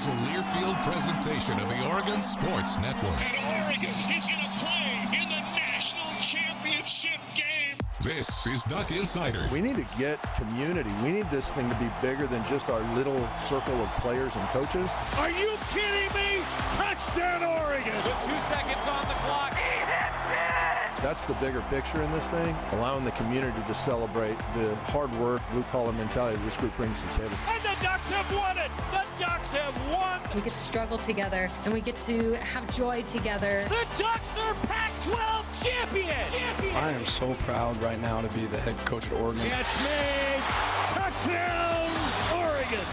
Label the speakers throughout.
Speaker 1: is a Learfield presentation of the Oregon Sports Network.
Speaker 2: And Oregon is going to play in the national championship game.
Speaker 1: This is Duck Insider.
Speaker 3: We need to get community. We need this thing to be bigger than just our little circle of players and coaches.
Speaker 2: Are you kidding me? Touchdown, Oregon!
Speaker 4: With 2 seconds on the clock. He hits it!
Speaker 3: That's the bigger picture in this thing, allowing the community to celebrate the hard work, blue-collar mentality this group brings to the table.
Speaker 2: And the Ducks have won it! The Ducks have won!
Speaker 5: We get to struggle together, and we get to have joy together.
Speaker 2: The Ducks are Pac-12 champions!
Speaker 6: I am so proud right now to be the head coach at Oregon.
Speaker 2: Catch made! Touchdown, Oregon!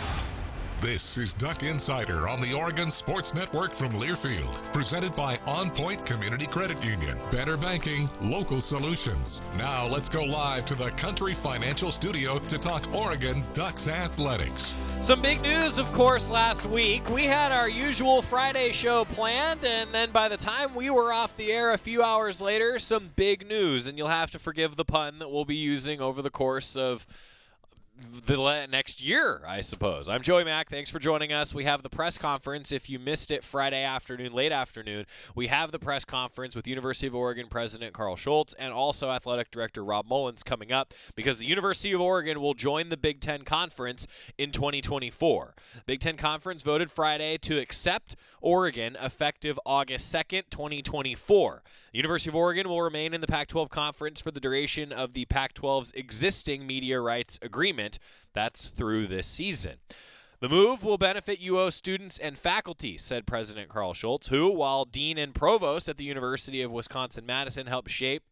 Speaker 1: This is Duck Insider on the Oregon Sports Network from Learfield, presented by OnPoint Community Credit Union. Better banking, local solutions. Now let's go live to the Country Financial Studio to talk Oregon Ducks athletics.
Speaker 4: Some big news, of course, last week. We had our usual Friday show planned, and then by the time we were off the air a few hours later, some big news. And you'll have to forgive the pun that we'll be using over the course of the next year, I suppose. I'm Joey Mack. Thanks for joining us. We have the press conference. If you missed it Friday afternoon, late afternoon, we have the press conference with University of Oregon President Carl Schultz and also Athletic Director Rob Mullins coming up because the University of Oregon will join the Big Ten Conference in 2024. Big Ten Conference voted Friday to accept Oregon effective August 2nd, 2024. The University of Oregon will remain in the Pac-12 Conference for the duration of the Pac-12's existing media rights agreement. That's through this season. The move will benefit UO students and faculty, said President Carl Schultz, who, while dean and provost at the University of Wisconsin-Madison, helped shape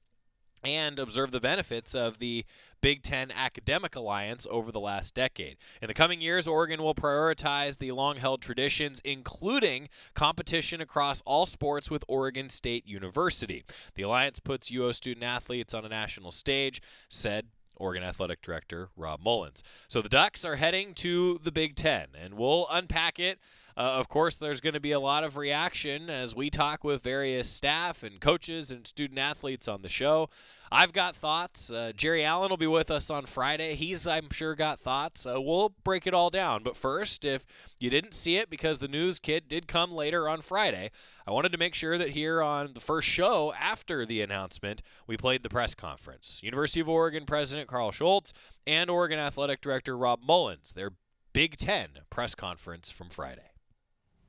Speaker 4: and observe the benefits of the Big Ten Academic Alliance over the last decade. In the coming years, Oregon will prioritize the long-held traditions, including competition across all sports with Oregon State University. The alliance puts UO student-athletes on a national stage, said Oregon Athletic Director Rob Mullins. So the Ducks are heading to the Big Ten, and we'll unpack it. Of course, there's going to be a lot of reaction as we talk with various staff and coaches and student-athletes on the show. I've got thoughts. Jerry Allen will be with us on Friday. He's, I'm sure, got thoughts. We'll break it all down. But first, if you didn't see it because the news kit did come later on Friday, I wanted to make sure that here on the first show after the announcement, we played the press conference. University of Oregon President Carl Schultz and Oregon Athletic Director Rob Mullins, their Big Ten press conference from Friday.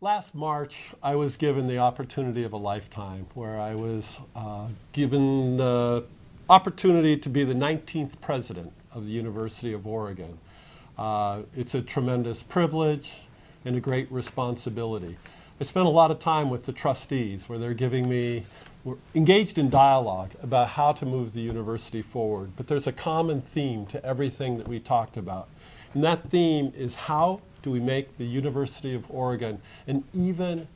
Speaker 7: Last March, I was given the opportunity of a lifetime where I was given the opportunity to be the 19th president of the University of Oregon. It's a tremendous privilege and a great responsibility. I spent a lot of time with the trustees where we're engaged in dialogue about how to move the university forward, but there's a common theme to everything that we talked about. And that theme is how do we make the University of Oregon an even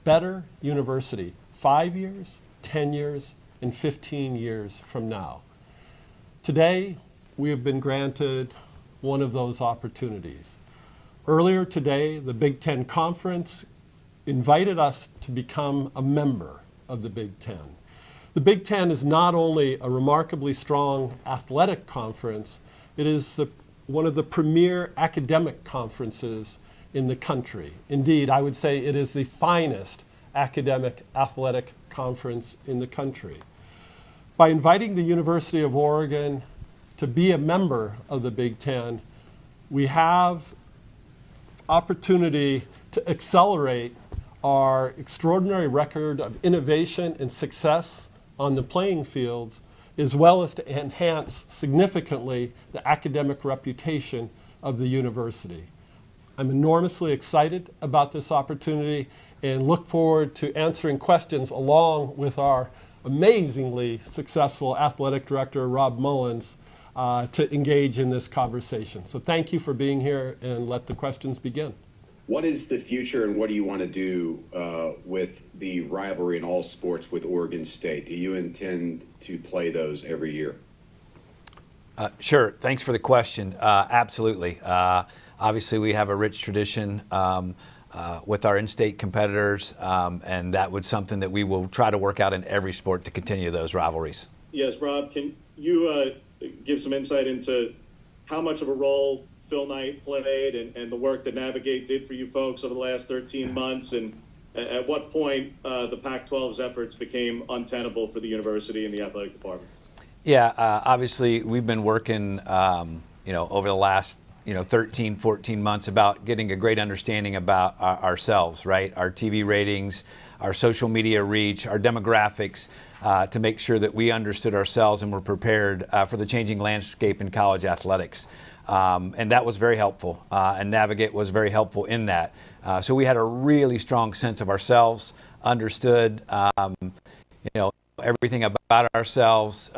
Speaker 7: better university 5 years, 10 years, and 15 years from now. Today, we have been granted one of those opportunities. Earlier today, the Big Ten Conference invited us to become a member of the Big Ten. The Big Ten is not only a remarkably strong athletic conference, it is one of the premier academic conferences in the country. Indeed, I would say it is the finest academic athletic conference in the country. By inviting the University of Oregon to be a member of the Big Ten, we have opportunity to accelerate our extraordinary record of innovation and success on the playing fields, as well as to enhance significantly the academic reputation of the university. I'm enormously excited about this opportunity and look forward to answering questions along with our amazingly successful athletic director, Rob Mullins, to engage in this conversation. So thank you for being here, and let the questions begin.
Speaker 8: What is the future and what do you want to do with the rivalry in all sports with Oregon State? Do you intend to play those every year?
Speaker 9: Sure. Thanks for the question. Absolutely. Obviously, we have a rich tradition with our in-state competitors, and that was something that we will try to work out in every sport to continue those rivalries.
Speaker 10: Yes, Rob, can you give some insight into how much of a role Phil Knight played and the work that Navigate did for you folks over the last 13 months? And at what point the Pac-12's efforts became untenable for the university and the athletic department?
Speaker 9: Yeah, obviously we've been working, over the last 13, 14 months about getting a great understanding about ourselves, right? Our TV ratings, our social media reach, our demographics, to make sure that we understood ourselves and were prepared for the changing landscape in college athletics. And that was very helpful, and Navigate was very helpful in that. So we had a really strong sense of ourselves, understood, everything about ourselves,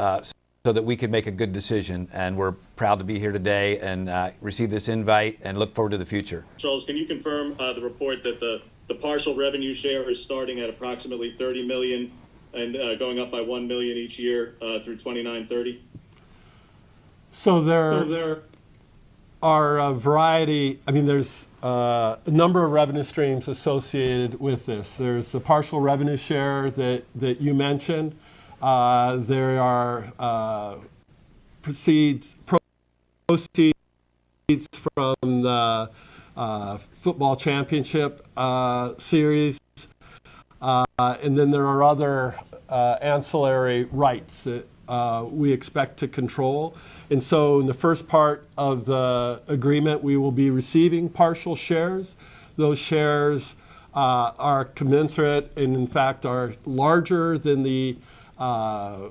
Speaker 9: so that we could make a good decision. And we're proud to be here today and receive this invite and look forward to the future.
Speaker 10: Charles, can you confirm the report that the partial revenue share is starting at approximately $30 million and going up by $1 million each year through 29-30?
Speaker 7: So there are a variety, there's a number of revenue streams associated with this. There's the partial revenue share that you mentioned. There are proceeds from the football championship series. And then there are other ancillary rights that we expect to control. And so in the first part of the agreement, we will be receiving partial shares. Those shares are commensurate and in fact are larger than the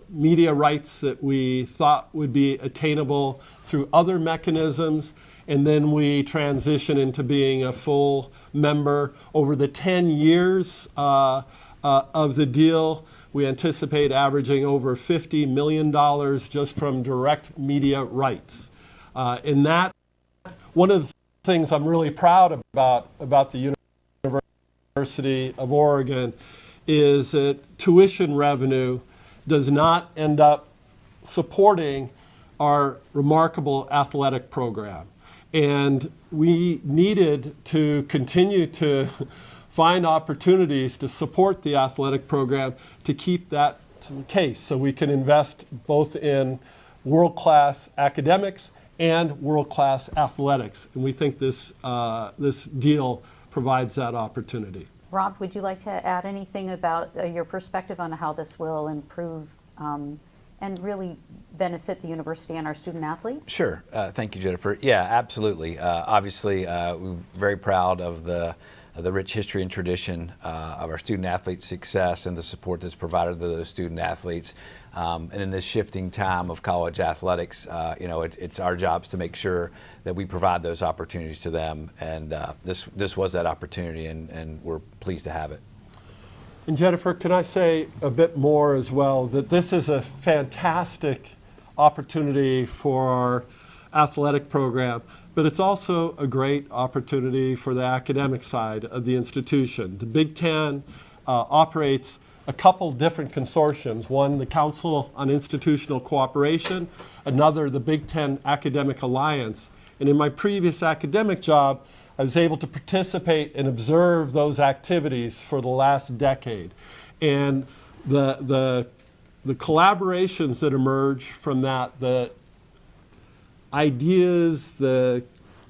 Speaker 7: media rights that we thought would be attainable through other mechanisms. And then we transition into being a full member. Over the 10 years of the deal, we anticipate averaging over $50 million just from direct media rights. In that, one of the things I'm really proud about the University of Oregon is that tuition revenue does not end up supporting our remarkable athletic program. And we needed to continue to find opportunities to support the athletic program to keep that the case, so we can invest both in world-class academics and world-class athletics. And we think this deal provides that opportunity.
Speaker 11: Rob, would you like to add anything about your perspective on how this will improve and really benefit the university and our student athletes?
Speaker 9: Sure. Thank you, Jennifer. Yeah, absolutely. Obviously, we're very proud of the rich history and tradition of our student athletes' success and the support that's provided to those student athletes. And in this shifting time of college athletics, it's our jobs to make sure that we provide those opportunities to them. And this was that opportunity, and we're pleased to have it.
Speaker 7: And Jennifer, can I say a bit more as well, that this is a fantastic opportunity for our athletic program, but it's also a great opportunity for the academic side of the institution. The Big Ten operates a couple different consortiums. One, the Council on Institutional Cooperation, another, the Big Ten Academic Alliance. And in my previous academic job, I was able to participate and observe those activities for the last decade. And the collaborations that emerge from that, the ideas, as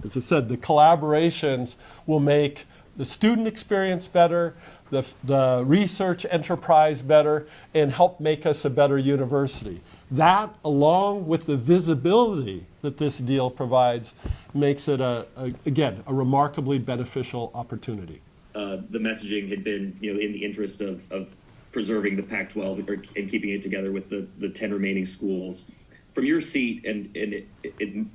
Speaker 7: I said, the collaborations will make the student experience better, the research enterprise better, and help make us a better university. That, along with the visibility that this deal provides, makes it, again, a remarkably beneficial opportunity.
Speaker 12: The messaging had been, in the interest of preserving the Pac-12 and keeping it together with the 10 remaining schools. From your seat, and it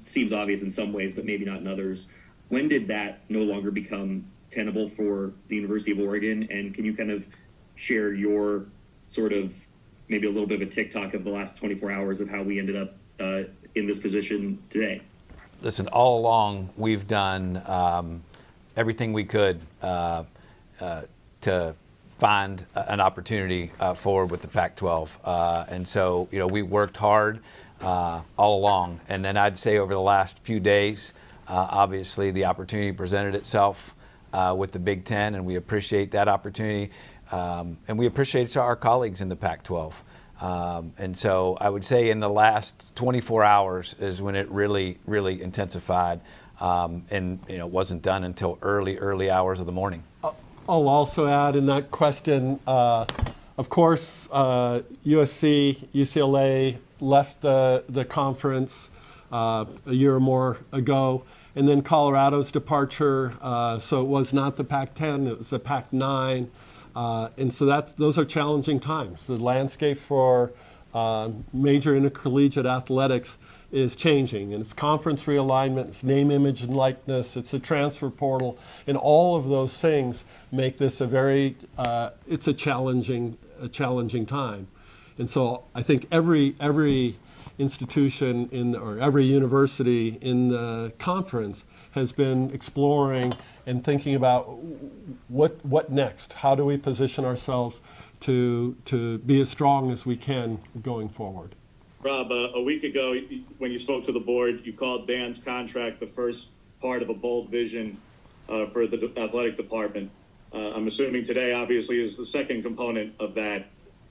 Speaker 12: seems obvious in some ways, but maybe not in others, when did that no longer become tenable for the University of Oregon? And can you kind of share your sort of maybe a little bit of a TikTok of the last 24 hours of how we ended up in this position today?
Speaker 9: Listen, all along we've done everything we could to find an opportunity forward with the Pac-12. And so, we worked hard all along. And then I'd say over the last few days, obviously the opportunity presented itself with the Big Ten, and we appreciate that opportunity. And we appreciate our colleagues in the Pac-12. And so I would say in the last 24 hours is when it really, really intensified. and it wasn't done until early hours of the morning.
Speaker 7: I'll also add in that question, of course, USC, UCLA left the conference a year or more ago, and then Colorado's departure, so it was not the Pac-10, it was the Pac-9, and so those are challenging times. The landscape for major intercollegiate athletics is changing, and it's conference realignment, it's name, image, and likeness, it's the transfer portal, and all of those things make this it's a challenging time. And so I think every institution or every university in the conference has been exploring and thinking about what next? How do we position ourselves to be as strong as we can going forward?
Speaker 10: Rob, a week ago, when you spoke to the board, you called Dan's contract the first part of a bold vision for the athletic department. I'm assuming today, obviously, is the second component of that.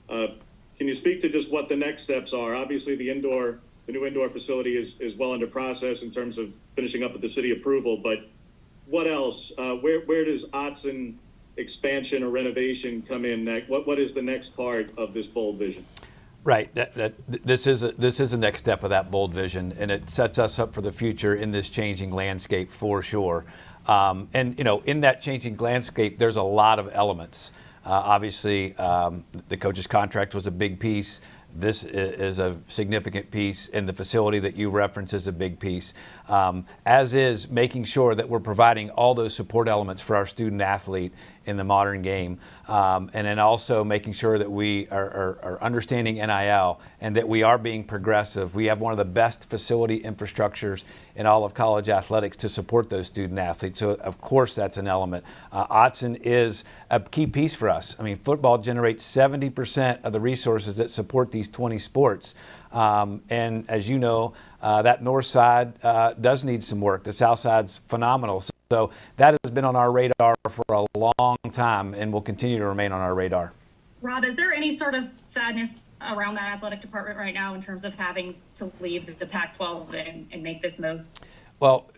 Speaker 10: Can you speak to just what the next steps are? Obviously, the new indoor facility is well under process in terms of finishing up with the city approval, but what else? Where does Autzen expansion or renovation come in next? What is the next part of this bold vision?
Speaker 9: Right. This is the next step of that bold vision, and it sets us up for the future in this changing landscape for sure. And in that changing landscape, there's a lot of elements. Obviously, the coach's contract was a big piece. This is a significant piece, and the facility that you reference is a big piece, as is making sure that we're providing all those support elements for our student athlete in the modern game, and then also making sure that we are understanding NIL and that we are being progressive. We have one of the best facility infrastructures in all of college athletics to support those student athletes. So, of course, that's an element. Autzen is a key piece for us. I mean, football generates 70% of the resources that support these 20 sports. And as you know, that north side does need some work. The south side's phenomenal. So that has been on our radar for a long time and will continue to remain on our radar.
Speaker 13: Rob, is there any sort of sadness around that athletic department right now in terms of having to leave the Pac-12 and make this move?
Speaker 9: Well,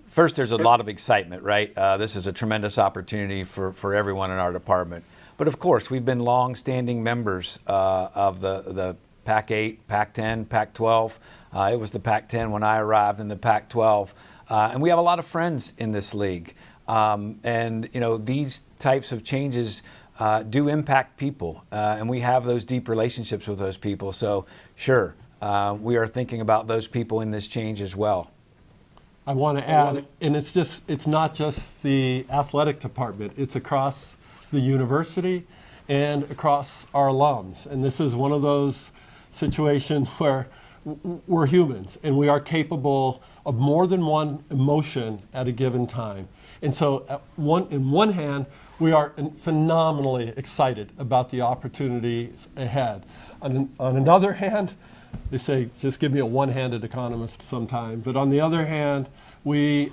Speaker 9: first, there's a lot of excitement, right? This is a tremendous opportunity for everyone in our department. But of course, we've been long-standing members of the Pac-8, Pac-10, Pac-12. It was the Pac-10 when I arrived, and the Pac-12. And we have a lot of friends in this league. And these types of changes do impact people. And we have those deep relationships with those people. So sure, we are thinking about those people in this change as well.
Speaker 7: I want to add, and it's not just the athletic department, it's across the university and across our alums. And this is one of those situations where we're humans and we are capable of more than one emotion at a given time. And so in one hand, we are phenomenally excited about the opportunities ahead. On another hand, they say, just give me a one-handed economist sometime. But on the other hand, we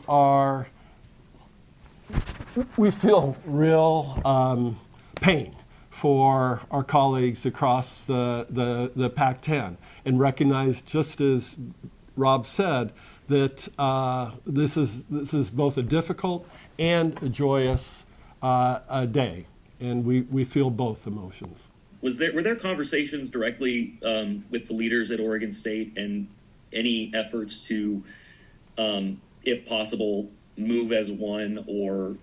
Speaker 7: feel real pain for our colleagues across the Pac-10 and recognize, just as Rob said, that this is both a difficult and a joyous day, and we feel both emotions.
Speaker 12: Were there conversations directly with the leaders at Oregon State and any efforts to, if possible, move as one or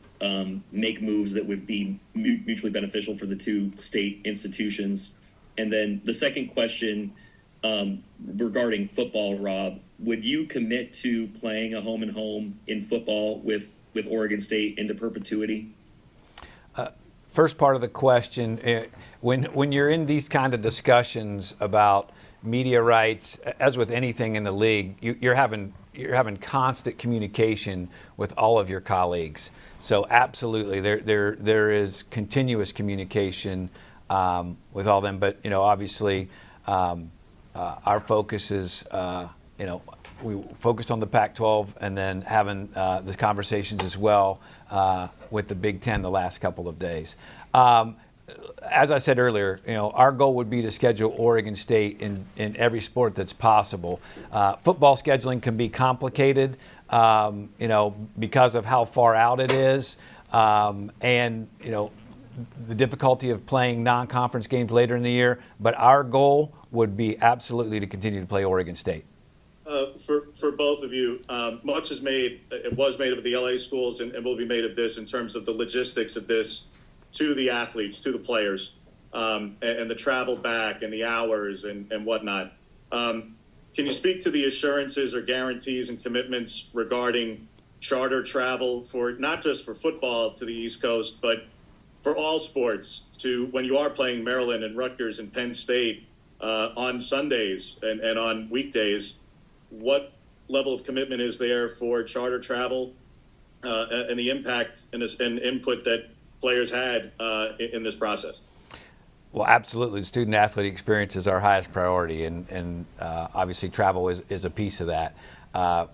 Speaker 12: make moves that would be mutually beneficial for the two state institutions? And then the second question regarding football, Rob, would you commit to playing a home-and-home in football with Oregon State into perpetuity?
Speaker 9: First part of the question, when you're in these kind of discussions about media rights, as with anything in the league, you're having constant communication with all of your colleagues. So absolutely, there is continuous communication with all of them. But obviously, our focus is we focused on the Pac-12 and then having the conversations as well with the Big Ten the last couple of days. As I said earlier, our goal would be to schedule Oregon State in every sport that's possible. Football scheduling can be complicated, because of how far out it is, and the difficulty of playing non-conference games later in the year. But our goal would be absolutely to continue to play Oregon State.
Speaker 10: For both of you, much is made. It was made of the LA schools, and will be made of this in terms of the logistics of this to the athletes, to the players, and the travel back and the hours and whatnot. Can you speak to the assurances or guarantees and commitments regarding charter travel for not just for football to the East Coast, but for all sports, to when you are playing Maryland and Rutgers and Penn State on Sundays and on weekdays? What level of commitment is there for charter travel and the impact and input that players had in this process?
Speaker 9: Well, absolutely. The student-athlete experience is our highest priority, and obviously travel is a piece of that.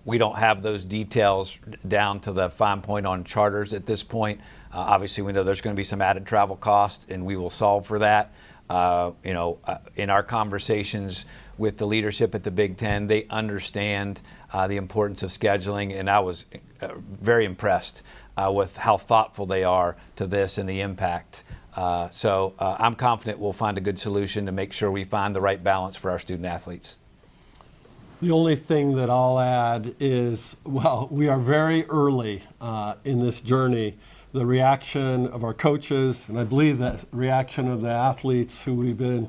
Speaker 9: We don't have those details down to the fine point on charters at this point. Obviously, we know there's going to be some added travel cost, and we will solve for that. In our conversations with the leadership at the Big Ten, they understand the importance of scheduling, and I was very impressed with how thoughtful they are to this and the impact. So I'm confident we'll find a good solution to make sure we find the right balance for our student athletes.
Speaker 7: The only thing that I'll add is, well, we are very early in this journey. The reaction of our coaches, and I believe that reaction of the athletes who we've been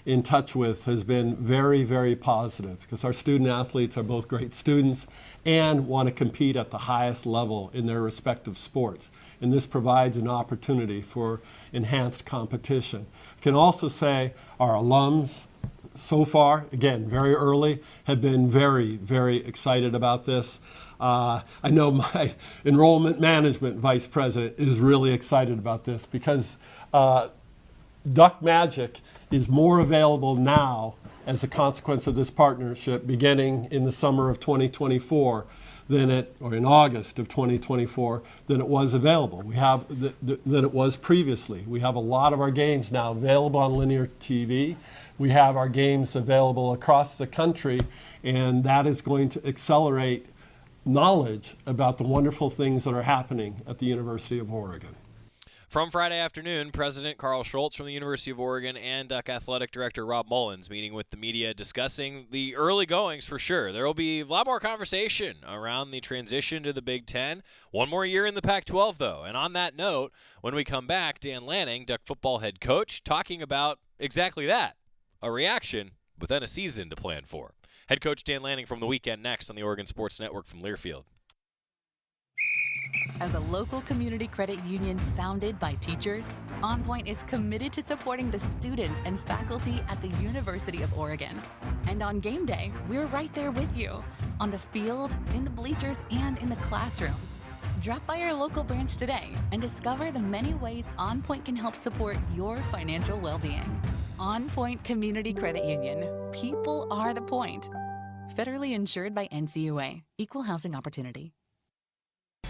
Speaker 7: in touch with has been very, very positive, because our student athletes are both great students and want to compete at the highest level in their respective sports. And this provides an opportunity for enhanced competition. I can also say our alums, so far, again, very early, have been very, very excited about this. I know my enrollment management vice president is really excited about this, because Duck Magic is more available now as a consequence of this partnership beginning in the summer of 2024 or in August of 2024 than it was available. We have than it was previously. We have a lot of our games now available on linear TV. We have our games available across the country, and that is going to accelerate knowledge about the wonderful things that are happening at the University of Oregon.
Speaker 4: From Friday afternoon, President Carl Schultz from the University of Oregon and Duck Athletic Director Rob Mullins meeting with the media, discussing the early goings for sure. There will be a lot more conversation around the transition to the Big Ten. One more year in the Pac-12, though. And on that note, when we come back, Dan Lanning, Duck football head coach, talking about exactly that, a reaction, but then a season to plan for. Head coach Dan Lanning from the weekend next on the Oregon Sports Network from Learfield.
Speaker 14: As a local community credit union founded by teachers, OnPoint is committed to supporting the students and faculty at the University of Oregon. And on game day, we're right there with you, on the field, in the bleachers, and in the classrooms. Drop by our local branch today and discover the many ways OnPoint can help support your financial well-being. OnPoint Community Credit Union. People are the point. Federally insured by NCUA. Equal housing opportunity.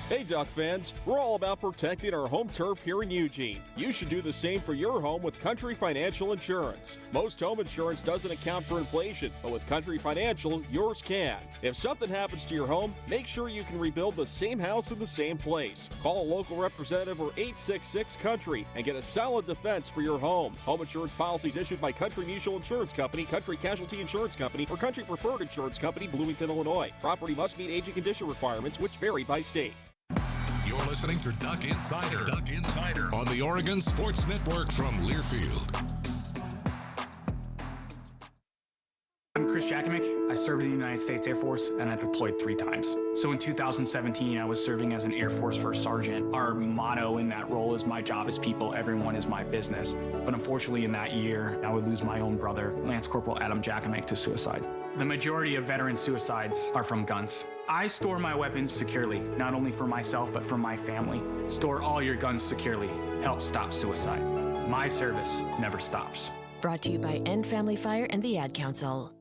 Speaker 15: Hey Duck fans, we're all about protecting our home turf here in Eugene. You should do the same for your home with Country Financial Insurance. Most home insurance doesn't account for inflation, but with Country Financial, yours can. If something happens to your home, make sure you can rebuild the same house in the same place. Call a local representative or 866-COUNTRY and get a solid defense for your home. Home insurance policies issued by Country Mutual Insurance Company, Country Casualty Insurance Company, or Country Preferred Insurance Company, Bloomington, Illinois. Property must meet age and condition requirements, which vary by state.
Speaker 1: You're listening to Duck Insider on the Oregon Sports Network from Learfield.
Speaker 16: I'm Chris Jakimick. I served in the United States Air Force, and I deployed 3 times. So in 2017, I was serving as an Air Force First Sergeant. Our motto in that role is, my job is people, everyone is my business. But unfortunately in that year, I would lose my own brother, Lance Corporal Adam Jakimick, to suicide. The majority of veteran suicides are from guns. I store my weapons securely, not only for myself, but for my family. Store all your guns securely. Help stop suicide. My service never stops.
Speaker 17: Brought to you by End Family Fire and the Ad Council.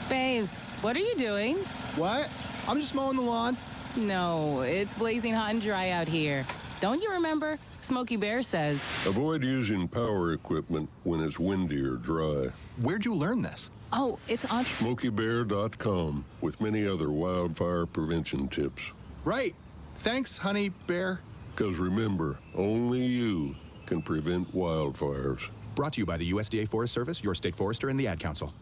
Speaker 18: Babes, what are you doing?
Speaker 19: What? I'm just mowing the lawn.
Speaker 18: No, it's blazing hot and dry out here. Don't you remember? Smokey Bear says,
Speaker 19: avoid using power equipment when it's windy or dry.
Speaker 20: Where'd you learn this?
Speaker 18: oh, it's on
Speaker 19: SmokeyBear.com with many other wildfire prevention tips.
Speaker 20: Right. Thanks, Honey Bear.
Speaker 19: Because remember, only you can prevent wildfires.
Speaker 20: Brought to you by the USDA Forest Service, your state forester, and the Ad Council.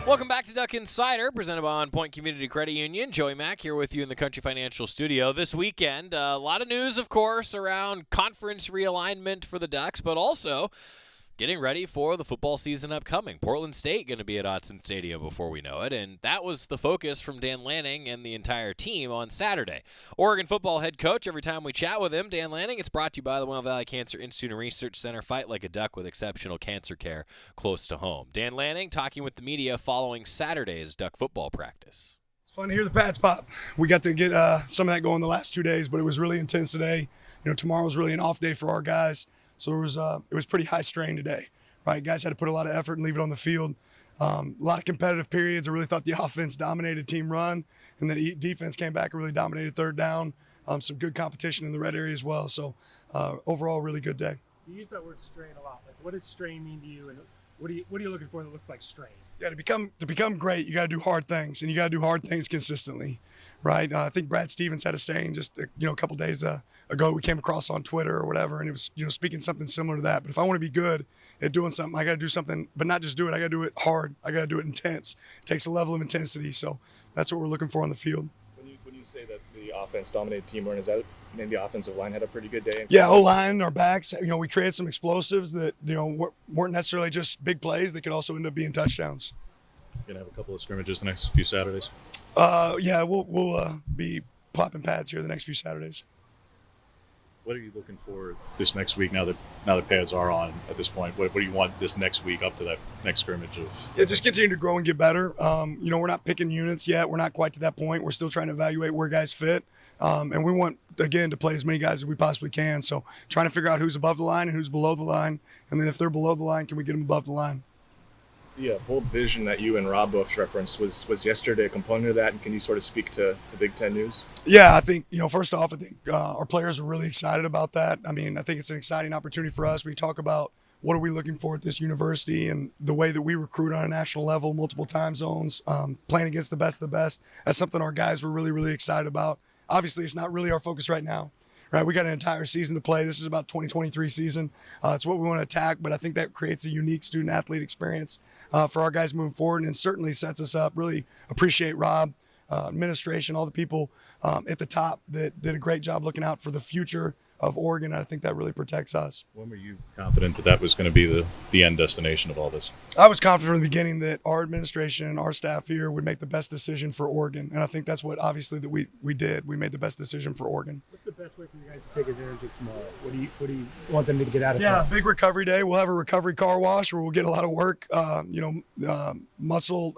Speaker 4: Welcome back to Duck Insider, presented by OnPoint Community Credit Union. Joey Mack here with you in the Country Financial Studio. This weekend, a lot of news, of course, around conference realignment for the Ducks, but also getting ready for the football season upcoming. Portland State going to be at Autzen Stadium before we know it, and that was the focus from Dan Lanning and the entire team on Saturday. Oregon football head coach, every time we chat with him, Dan Lanning, it's brought to you by the Willamette Valley Cancer Institute and Research Center. Fight like a duck with exceptional cancer care close to home. Dan Lanning talking with the media following Saturday's Duck football practice.
Speaker 21: It's fun to hear the pads pop. We got to get some of that going the last 2 days, but it was really intense today. You know, tomorrow's really an off day for our guys. So it was pretty high strain today, right? Guys had to put a lot of effort and leave it on the field. A lot of competitive periods. I really thought the offense dominated team run, and the defense came back and really dominated third down. Some good competition in the red area as well. So overall, really good day.
Speaker 22: You use that word strain a lot. Like, what does strain mean to you, and what are you looking for that looks like strain?
Speaker 21: Yeah, to become great, you got to do hard things, and you got to do hard things consistently, right? I think Brad Stevens had a saying just a couple days ago we came across on Twitter or whatever, and it was speaking something similar to that. But if I want to be good at doing something, I got to do something, but not just do it. I got to do it hard. I got to do it intense. It takes a level of intensity, so that's what we're looking for on the field.
Speaker 23: When you say that the offense dominated team run, is that maybe the offensive line had a pretty good day?
Speaker 21: Yeah, O-line, our backs, we created some explosives that weren't necessarily just big plays. They could also end up being touchdowns.
Speaker 23: You're gonna have a couple of scrimmages the next few Saturdays.
Speaker 21: Yeah, we'll be popping pads here the next few Saturdays.
Speaker 23: What are you looking for this next week now that pads are on at this point? What do you want this next week up to that next scrimmage of?
Speaker 21: Yeah, just continue to grow and get better. We're not picking units yet. We're not quite to that point. We're still trying to evaluate where guys fit. And we want, again, to play as many guys as we possibly can. So trying to figure out who's above the line and who's below the line. And then if they're below the line, can we get them above the line?
Speaker 23: The bold vision that you and Rob both referenced was yesterday a component of that, and can you sort of speak to the Big Ten news?
Speaker 21: Yeah, I think, first off, I think our players are really excited about that. I mean, I think it's an exciting opportunity for us. We talk about what are we looking for at this university and the way that we recruit on a national level, multiple time zones, playing against the best of the best. That's something our guys were really, really excited about. Obviously, it's not really our focus right now. Right, we got an entire season to play. This is about 2023 season. It's what we want to attack, but I think that creates a unique student-athlete experience for our guys moving forward, and certainly sets us up. Really appreciate Rob, administration, all the people at the top that did a great job looking out for the future of Oregon. I think that really protects us.
Speaker 23: When were you confident that was going to be the end destination of all this?
Speaker 21: I was confident from the beginning that our administration and our staff here would make the best decision for Oregon, and I think that's what obviously that we did. We made the best decision for Oregon.
Speaker 22: What's the best way for you guys to take advantage of tomorrow? What do you want them to get out of?
Speaker 21: Yeah, big recovery day. We'll have a recovery car wash where we'll get a lot of work. Muscle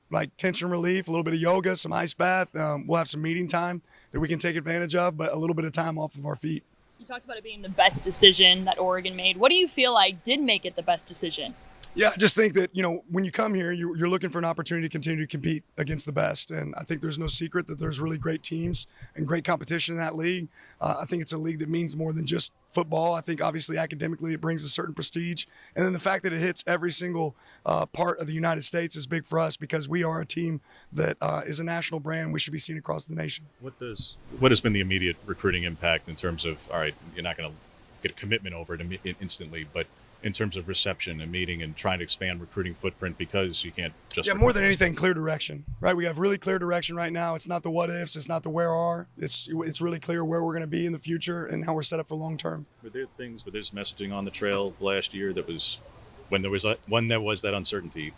Speaker 21: like tension relief, a little bit of yoga, some ice bath. We'll have some meeting time that we can take advantage of, but a little bit of time off of our feet.
Speaker 24: You talked about it being the best decision that Oregon made. What do you feel like did make it the best decision?
Speaker 21: Yeah, I just think that, when you come here, you're looking for an opportunity to continue to compete against the best. And I think there's no secret that there's really great teams and great competition in that league. I think it's a league that means more than just football. I think obviously academically it brings a certain prestige. And then the fact that it hits every single part of the United States is big for us because we are a team that is a national brand. We should be seen across the nation.
Speaker 23: What has been the immediate recruiting impact in terms of, all right, you're not going to get a commitment over it instantly, but in terms of reception and meeting and trying to expand recruiting footprint because you can't just...
Speaker 21: Yeah, more than anything, clear direction, right? We have really clear direction right now. It's not the what ifs, it's not the where are. It's really clear where we're going to be in the future and how we're set up for long term.
Speaker 23: Were there messaging on the trail last year that was, when there was that uncertainty,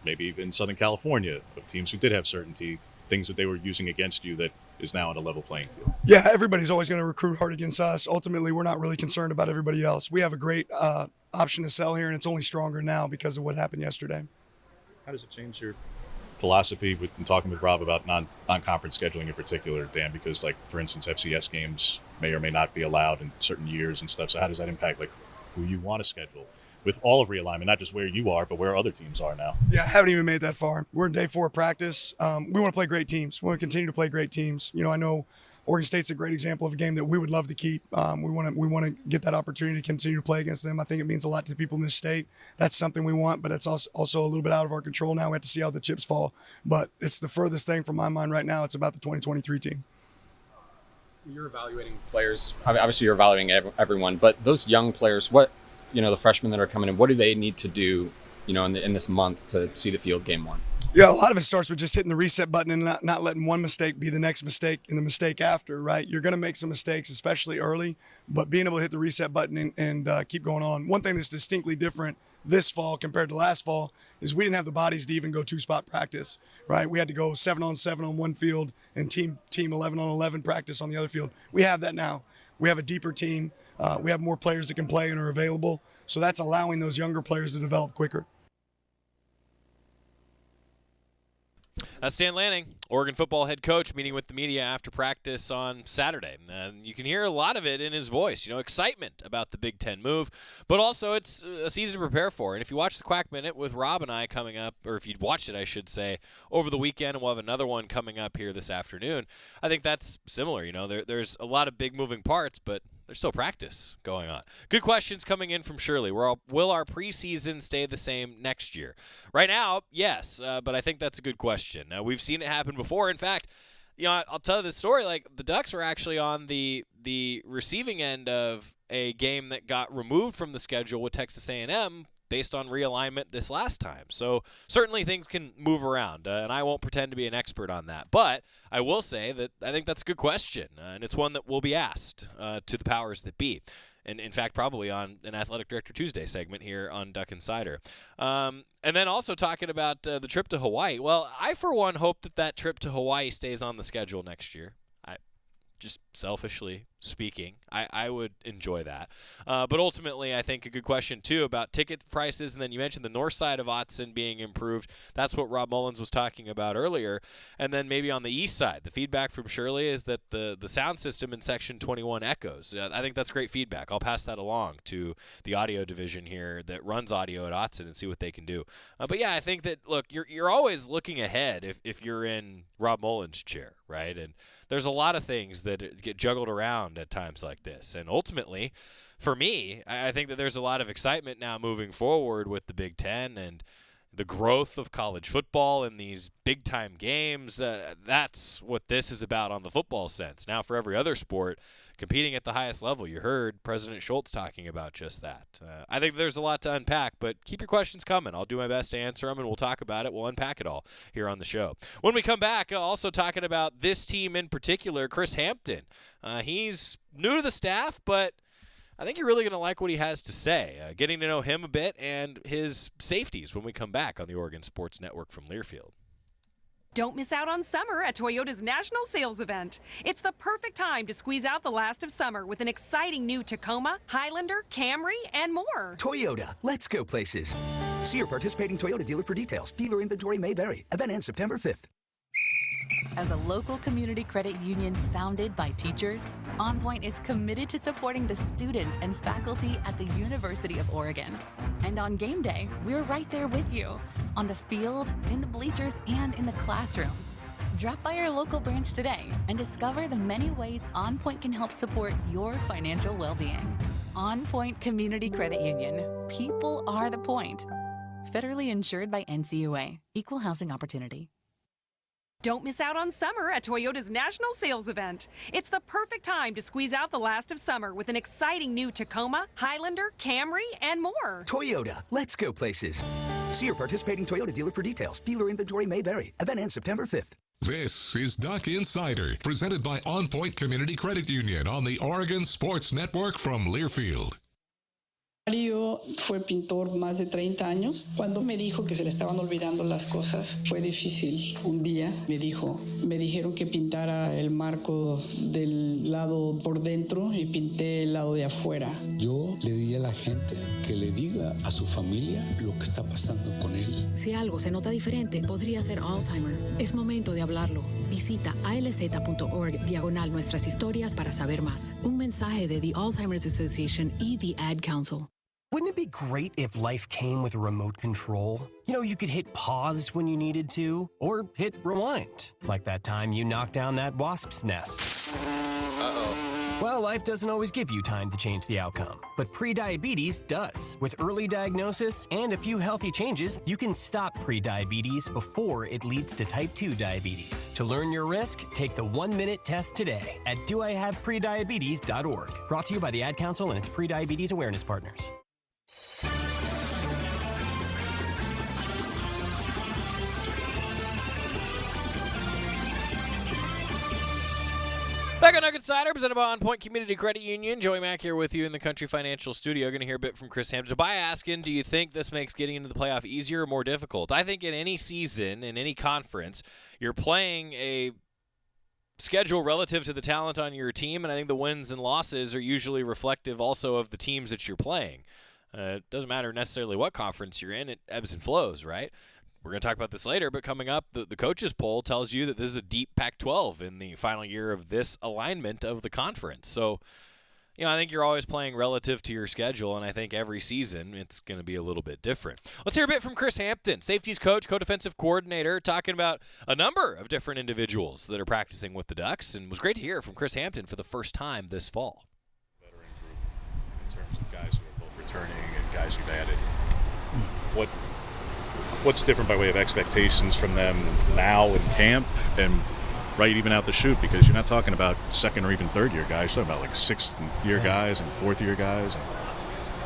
Speaker 23: maybe even in Southern California, of teams who did have certainty, things that they were using against you that is now on a level playing field?
Speaker 21: Yeah, everybody's always going to recruit hard against us. Ultimately, we're not really concerned about everybody else. We have a great option to sell here, and it's only stronger now because of what happened yesterday.
Speaker 23: How does it change your philosophy in talking with Rob about non-conference scheduling in particular, Dan? Because, like, for instance, FCS games may or may not be allowed in certain years and stuff. So how does that impact, like, who you want to schedule? with all of realignment, not just where you are, but where other teams are now?
Speaker 21: Yeah, I haven't even made that far. We're in day 4 of practice. We want to play great teams. We want to continue to play great teams. You know, I know Oregon State's a great example of a game that we would love to keep. We want to get that opportunity to continue to play against them. I think it means a lot to the people in this state. That's something we want, but it's also a little bit out of our control now. We have to see how the chips fall. But it's the furthest thing from my mind right now. It's about the 2023 team.
Speaker 2: You're evaluating players. Obviously, you're evaluating everyone, but those young players, what, you know, the freshmen that are coming in, what do they need to do, you know, in this month to see the field game 1?
Speaker 21: Yeah, a lot of it starts with just hitting the reset button and not letting one mistake be the next mistake and the mistake after, right? You're going to make some mistakes, especially early, but being able to hit the reset button and keep going on. One thing that's distinctly different this fall compared to last fall is we didn't have the bodies to even go 2-spot practice, right? We had to go 7-on-7 on one field and team 11-on-11 practice on the other field. We have that now. We have a deeper team. We have more players that can play and are available. So that's allowing those younger players to develop quicker.
Speaker 4: That's Dan Lanning, Oregon football head coach, meeting with the media after practice on Saturday. And you can hear a lot of it in his voice, you know, excitement about the Big Ten move, but also it's a season to prepare for. And if you watch the Quack Minute with Rob and I coming up, or if you'd watched it, I should say, over the weekend, and we'll have another one coming up here this afternoon, I think that's similar. You know, there's a lot of big moving parts, but there's still practice going on. Good questions coming in from Shirley. Will our preseason stay the same next year? Right now, yes, but I think that's a good question. We've seen it happen before. In fact, you know, I'll tell you the story. Like, the Ducks were actually on the receiving end of a game that got removed from the schedule with Texas A&M based on realignment this last time. So certainly things can move around, and I won't pretend to be an expert on that. But I will say that I think that's a good question, and it's one that will be asked to the powers that be. And in fact, probably on an Athletic Director Tuesday segment here on Duck Insider. And then also talking about the trip to Hawaii. Well, I, for one, hope that trip to Hawaii stays on the schedule next year. Just selfishly speaking, I would enjoy that. But ultimately, I think a good question, too, about ticket prices. And then you mentioned the north side of Autzen being improved. That's what Rob Mullins was talking about earlier. And then maybe on the east side, the feedback from Shirley is that the sound system in Section 21 echoes. I think that's great feedback. I'll pass that along to the audio division here that runs audio at Autzen and see what they can do. But, yeah, I think that, look, you're always looking ahead if you're in Rob Mullins' chair, right? And there's a lot of things that get juggled around at times like this. And ultimately, for me, I think that there's a lot of excitement now moving forward with the Big Ten and the growth of college football and these big-time games. That's what this is about on the football sense. Now, for every other sport, competing at the highest level, you heard President Schultz talking about just that. I think there's a lot to unpack, but keep your questions coming. I'll do my best to answer them, and we'll talk about it. We'll unpack it all here on the show. When we come back, also talking about this team in particular, Chris Hampton. He's new to the staff, but I think you're really going to like what he has to say, getting to know him a bit and his safeties when we come back on the Oregon Sports Network from Learfield.
Speaker 3: Don't miss out on summer at Toyota's National Sales Event. It's the perfect time to squeeze out the last of summer with an exciting new Tacoma, Highlander, Camry, and more.
Speaker 5: Toyota, let's go places. See your participating Toyota dealer for details. Dealer inventory may vary. Event ends September 5th.
Speaker 14: As a local community credit union founded by teachers, OnPoint is committed to supporting the students and faculty at the University of Oregon. And on game day, we're right there with you, on the field, in the bleachers, and in the classrooms. Drop by our local branch today and discover the many ways OnPoint can help support your financial well-being. OnPoint Community Credit Union. People are the point. Federally insured by NCUA. Equal housing opportunity.
Speaker 3: Don't miss out on summer at Toyota's National Sales Event. It's the perfect time to squeeze out the last of summer with an exciting new Tacoma, Highlander, Camry, and more.
Speaker 5: Toyota, let's go places. See your participating Toyota dealer for details. Dealer inventory may vary. Event ends September 5th.
Speaker 1: This is Duck Insider, presented by OnPoint Community Credit Union on the Oregon Sports Network from Learfield.
Speaker 6: Mario fue pintor más de 30 años. Cuando me dijo que se le estaban olvidando las cosas, fue difícil. Un día me dijeron que pintara el marco del lado por dentro y pinté el lado de afuera.
Speaker 25: Yo le diría a la gente que le diga a su familia lo que está pasando con él.
Speaker 26: Si algo se nota diferente, podría ser Alzheimer. Es momento de hablarlo. Visita alz.org/nuestras historias para saber más. Un mensaje de The Alzheimer's Association y The Ad Council.
Speaker 8: Wouldn't it be great if life came with a remote control? You know, you could hit pause when you needed to, or hit rewind, like that time you knocked down that wasp's nest. Uh-oh. Well, life doesn't always give you time to change the outcome, but prediabetes does. With early diagnosis and a few healthy changes, you can stop prediabetes before it leads to type 2 diabetes. To learn your risk, take the 1-minute test today at doihaveprediabetes.org. Brought to you by the Ad Council and its prediabetes awareness partners.
Speaker 4: Back on Nugget Cider, presented by OnPoint Community Credit Union. Joey Mack here with you in the Country Financial Studio. Going to hear a bit from Chris Hampton. By asking, do you think this makes getting into the playoff easier or more difficult? I think in any season, in any conference, you're playing a schedule relative to the talent on your team, and I think the wins and losses are usually reflective also of the teams that you're playing. It doesn't matter necessarily what conference you're in. It ebbs and flows, right? We're going to talk about this later, but coming up, the coaches poll tells you that this is a deep Pac-12 in the final year of this alignment of the conference. So, you know, I think you're always playing relative to your schedule, and I think every season it's going to be a little bit different. Let's hear a bit from Chris Hampton, safeties coach, co-defensive coordinator, talking about a number of different individuals that are practicing with the Ducks, and it was great to hear from Chris Hampton for the first time this fall.
Speaker 23: Veteran group in terms of guys who are both returning and guys you've added. What's different by way of expectations from them now in camp and right even out the chute? Because you're not talking about second or even third-year guys. You're talking about like sixth-year guys and fourth-year guys.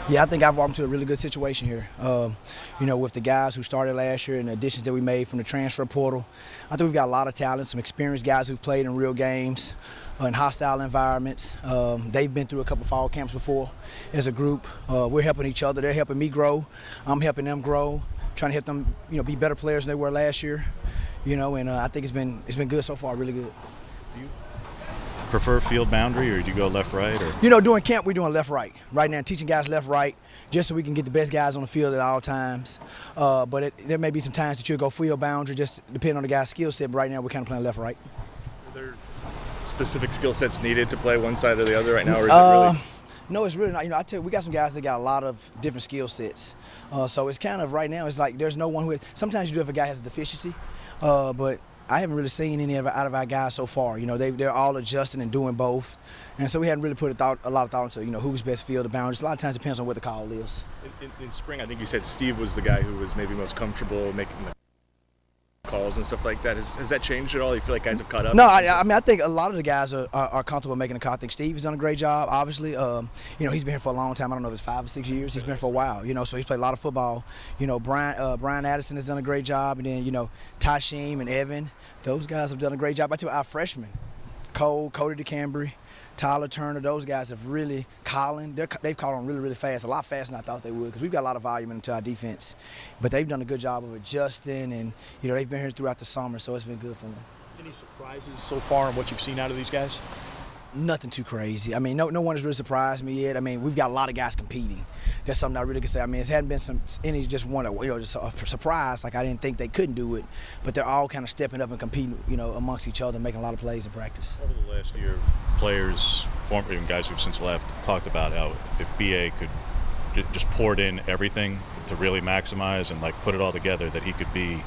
Speaker 9: Yeah, I think I've walked into a really good situation here. You know, with the guys who started last year and the additions that we made from the transfer portal, I think we've got a lot of talent, some experienced guys who've played in real games, in hostile environments. They've been through a couple fall camps before as a group. We're helping each other. They're helping me grow. I'm helping them grow, trying to help them, you know, be better players than they were last year. You know, and I think it's been good so far, really good.
Speaker 23: Do you prefer field boundary, or do you go left-right? Or?
Speaker 9: You know, during camp, we're doing left-right. Right now, teaching guys left-right, just so we can get the best guys on the field at all times. But there may be some times that you'll go field boundary, just depending on the guy's skill set. But right now, we're kind of playing left-right.
Speaker 10: Are there specific skill sets needed to play one side or the other right now, or is it really?
Speaker 9: No, it's really not. You know, I tell you, we got some guys that got a lot of different skill sets. So it's kind of right now, it's like there's no one who. Sometimes you do if a guy has a deficiency, but I haven't really seen any out of our guys so far. You know, they're all adjusting and doing both, and so we hadn't really put a lot of thought into, you know, who's best field the boundaries. A lot of times it depends on what the call is.
Speaker 10: In spring, I think you said Steve was the guy who was maybe most comfortable making the calls and stuff like that. Has that changed at all? You feel like guys have caught up?
Speaker 9: No, I mean, I think a lot of the guys are comfortable making the call. I think Steve has done a great job, obviously. You know, he's been here for a long time. I don't know if it's 5 or 6 years. He's been here for a while, you know, so he's played a lot of football. You know, Brian Addison has done a great job. And then, you know, Ty Sheem and Evan, those guys have done a great job. I tell you, our freshmen, Cole, Cody DeCambry, Tyler Turner, those guys have really, Colin, they've caught on really, really fast, a lot faster than I thought they would, because we've got a lot of volume into our defense. But they've done a good job of adjusting, and, you know, they've been here throughout the summer, so it's been good for them.
Speaker 10: Any surprises so far in what you've seen out of these guys?
Speaker 9: Nothing too crazy. I mean, no one has really surprised me yet. I mean, we've got a lot of guys competing. That's something I really can say. I mean, it hadn't been any just one, you know, just a surprise. Like, I didn't think they couldn't do it, but they're all kind of stepping up and competing, you know, amongst each other, making a lot of plays in practice.
Speaker 23: Over the last year, players, even guys who've since left, talked about how if BA could just poured in everything to really maximize and like put it all together, that he could be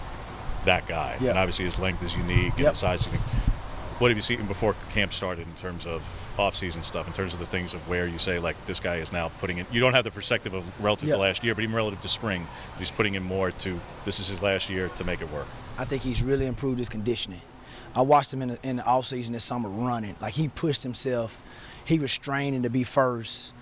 Speaker 23: that guy.
Speaker 9: Yeah.
Speaker 23: And obviously his length is unique and his size is unique. What have you seen before camp started in terms of off-season stuff, in terms of the things of where you say, like, this guy is now putting in, you don't have the perspective of relative to last year, but even relative to spring, he's putting in more to, this is his last year to make it work?
Speaker 9: I think he's really improved his conditioning. I watched him in the off-season this summer running. Like, he pushed himself. He was straining to be first.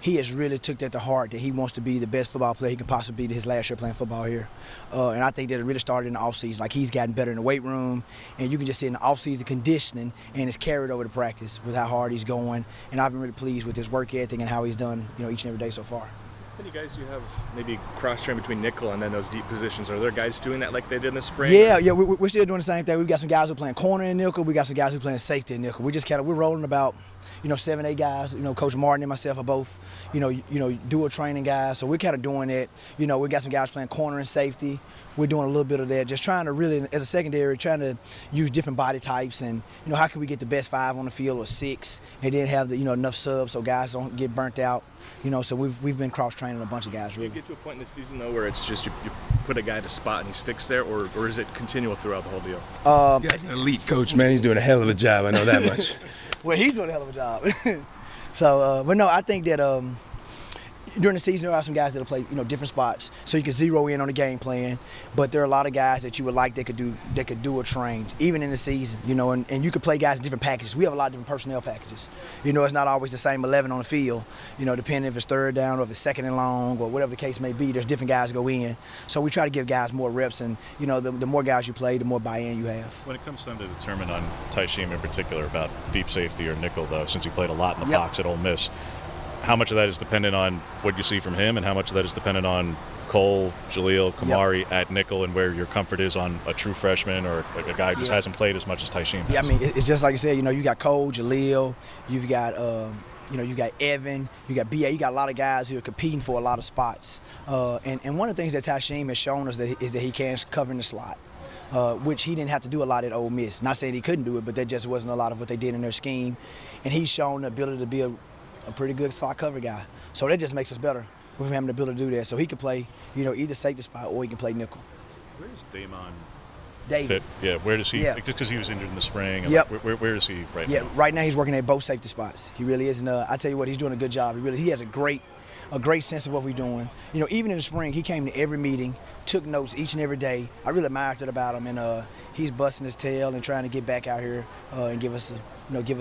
Speaker 9: He has really took that to heart, that he wants to be the best football player he can possibly be his last year playing football here. And I think that it really started in the offseason. Like, he's gotten better in the weight room, and you can just see in the offseason conditioning, and it's carried over to practice with how hard he's going. And I've been really pleased with his work ethic and how he's done, you know, each and every day so far.
Speaker 10: How many guys do you have maybe cross-train between nickel and then those deep positions? Are there guys doing that like they did in the spring?
Speaker 9: Yeah, we're still doing the same thing. We've got some guys who are playing corner in nickel. We got some guys who are playing safety in nickel. We're rolling about, 7, 8 guys. Coach Martin and myself are both, dual training guys. So we're kind of doing it. We got some guys playing corner and safety. We're doing a little bit of that, just trying to really, as a secondary, trying to use different body types and, how can we get the best 5 on the field or 6 and then have the, enough subs so guys don't get burnt out. So we've been cross-training a bunch of guys, really.
Speaker 10: Do you get to a point in the season, though, where it's just you put a guy to spot and he sticks there, or is it continual throughout the whole deal?
Speaker 7: This guy's an elite coach, man. He's doing a hell of a job. I know that much.
Speaker 9: Well, he's doing a hell of a job. So, but no, I think that during the season, there are some guys that'll play, different spots, so you can zero in on the game plan. But there are a lot of guys that you would like that could do a train, even in the season, and you could play guys in different packages. We have a lot of different personnel packages. It's not always the same 11 on the field, depending if it's third down or if it's second and long or whatever the case may be. There's different guys go in. So we try to give guys more reps, and, the more guys you play, the more buy-in you have.
Speaker 23: When it comes time to determine on Tysheem in particular about deep safety or nickel, though, since he played a lot in the box at Ole Miss, how much of that is dependent on what you see from him, and how much of that is dependent on Cole, Jaleel, Kamari at nickel, and where your comfort is on a true freshman or a guy who just hasn't played as much as Tysheem has?
Speaker 9: Yeah, I mean, it's just like you said. You got Cole, Jaleel, you've got you got Evan, you got BA, you got a lot of guys who are competing for a lot of spots. And one of the things that Tysheem has shown us is that he can cover in the slot. Which he didn't have to do a lot at Ole Miss. Not saying he couldn't do it, but that just wasn't a lot of what they did in their scheme. And he's shown the ability to be a pretty good slot cover guy. So that just makes us better with him having the ability to do that. So he can play, either safety spot or he can play nickel.
Speaker 23: Where's Damon
Speaker 9: David?
Speaker 23: Fit? Yeah, where does he, just because he was injured in the spring, where is he right now?
Speaker 9: Yeah, right now he's working at both safety spots. He really is. And I tell you what, he's doing a good job. He has a great sense of what we're doing. Even in the spring, he came to every meeting, took notes each and every day. I really admired that about him, and he's busting his tail and trying to get back out here and give us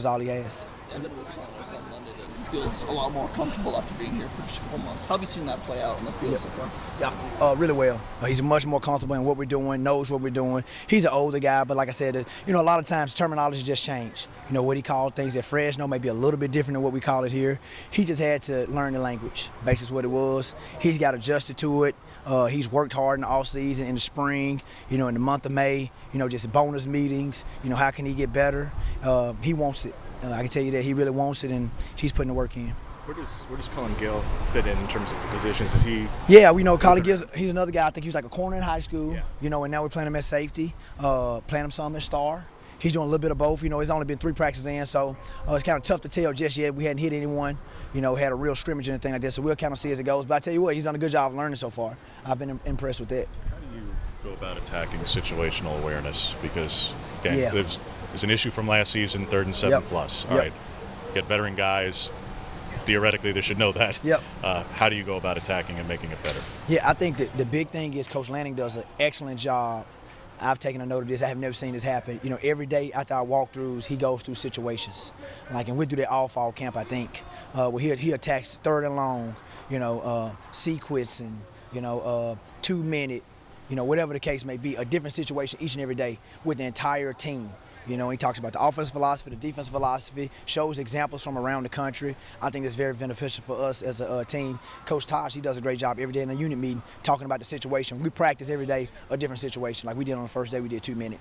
Speaker 9: all he has.
Speaker 11: Evan was telling us on Monday that he feels a lot more comfortable after being here for just a couple months. How have you seen that play out on the field so far?
Speaker 9: Yeah, really well. He's much more comfortable in what we're doing, knows what we're doing. He's an older guy, but like I said, a lot of times terminology just change. What he called things at Fresno may be a little bit different than what we call it here. He just had to learn the language. Basically what it was. He's got adjusted to it. He's worked hard in the off season, in the spring, in the month of May, just bonus meetings, how can he get better? He wants it. I can tell you that he really wants it, and he's putting the work in.
Speaker 10: Where does Colin Gill fit in terms of the positions? Is he?
Speaker 9: Yeah, Colin Gill, he's another guy. I think he was like a corner in high school, and now we're playing him at safety, playing him some at star. He's doing a little bit of both. It's only been 3 practices in, so it's kind of tough to tell just yet. We hadn't hit anyone, had a real scrimmage or anything like that, so we'll kind of see as it goes. But I tell you what, he's done a good job of learning so far. I've been impressed with that.
Speaker 23: How do you go about attacking situational awareness? Because, again, there's an issue from last season, 3rd and 7 plus. All right, get veteran guys. Theoretically, they should know that. How do you go about attacking and making it better? Yeah,
Speaker 9: I think that the big thing is Coach Lanning does an excellent job. I've taken a note of this. I have never seen this happen. Every day after our walkthroughs, he goes through situations. And we do that all fall camp, I think, where he attacks 3rd and long, sequence and, 2-minute, whatever the case may be, a different situation each and every day with the entire team. He talks about the offensive philosophy, the defensive philosophy, shows examples from around the country. I think it's very beneficial for us as a team. Coach Tosh, he does a great job every day in the unit meeting talking about the situation. We practice every day a different situation. Like we did on the first day, we did 2-minute,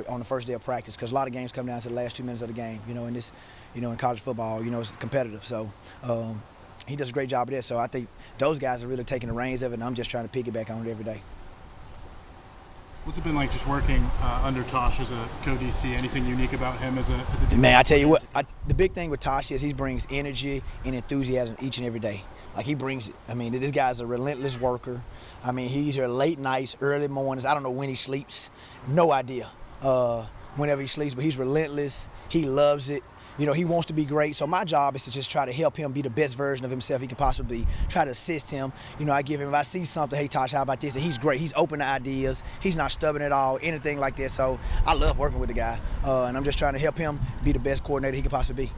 Speaker 9: on the first day of practice, because a lot of games come down to the last 2 minutes of the game, in this, in college football, it's competitive. So he does a great job of this. So I think those guys are really taking the reins of it, and I'm just trying to piggyback on it every day.
Speaker 22: What's it been like just working under Tosh as a co-DC? Anything unique about him as a
Speaker 9: man? I tell you what, the big thing with Tosh is he brings energy and enthusiasm each and every day. Like he brings it. I mean, this guy's a relentless worker. I mean, he's here late nights, early mornings. I don't know when he sleeps. No idea whenever he sleeps, but he's relentless. He loves it. He wants to be great. So my job is to just try to help him be the best version of himself he can possibly be. Try to assist him. I give him, if I see something, hey, Tosh, how about this? And he's great. He's open to ideas. He's not stubborn at all, anything like that. So I love working with the guy. And I'm just trying to help him be the best coordinator he can possibly be.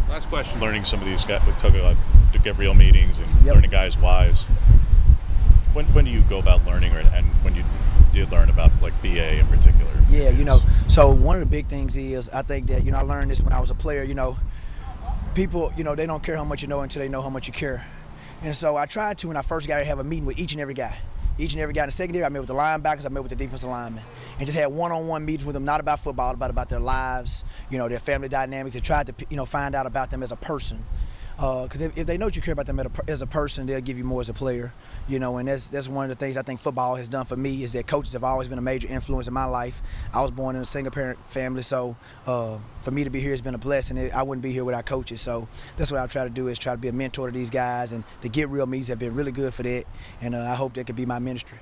Speaker 23: Last question. Learning some of these guys, we talk about to get real meetings and learning guys' whys. When do you go about learning, and when you did learn about like BA in particular?
Speaker 9: Yeah, so one of the big things is I think that, I learned this when I was a player, people, they don't care how much you know until they know how much you care. And so I tried to, when I first got here, have a meeting with each and every guy. each and every guy in the secondary. I met with the linebackers. I met with the defensive linemen, and just had one-on-one meetings with them, not about football, but about their lives, their family dynamics. And tried to, find out about them as a person. Because if they know that you care about them as a person, they'll give you more as a player, and that's one of the things I think football has done for me is that coaches have always been a major influence in my life. I was born in a single-parent family, so for me to be here has been a blessing. I wouldn't be here without coaches, so that's what I try to do is try to be a mentor to these guys, and the Get Real meetings have been really good for that, and I hope that could be my ministry.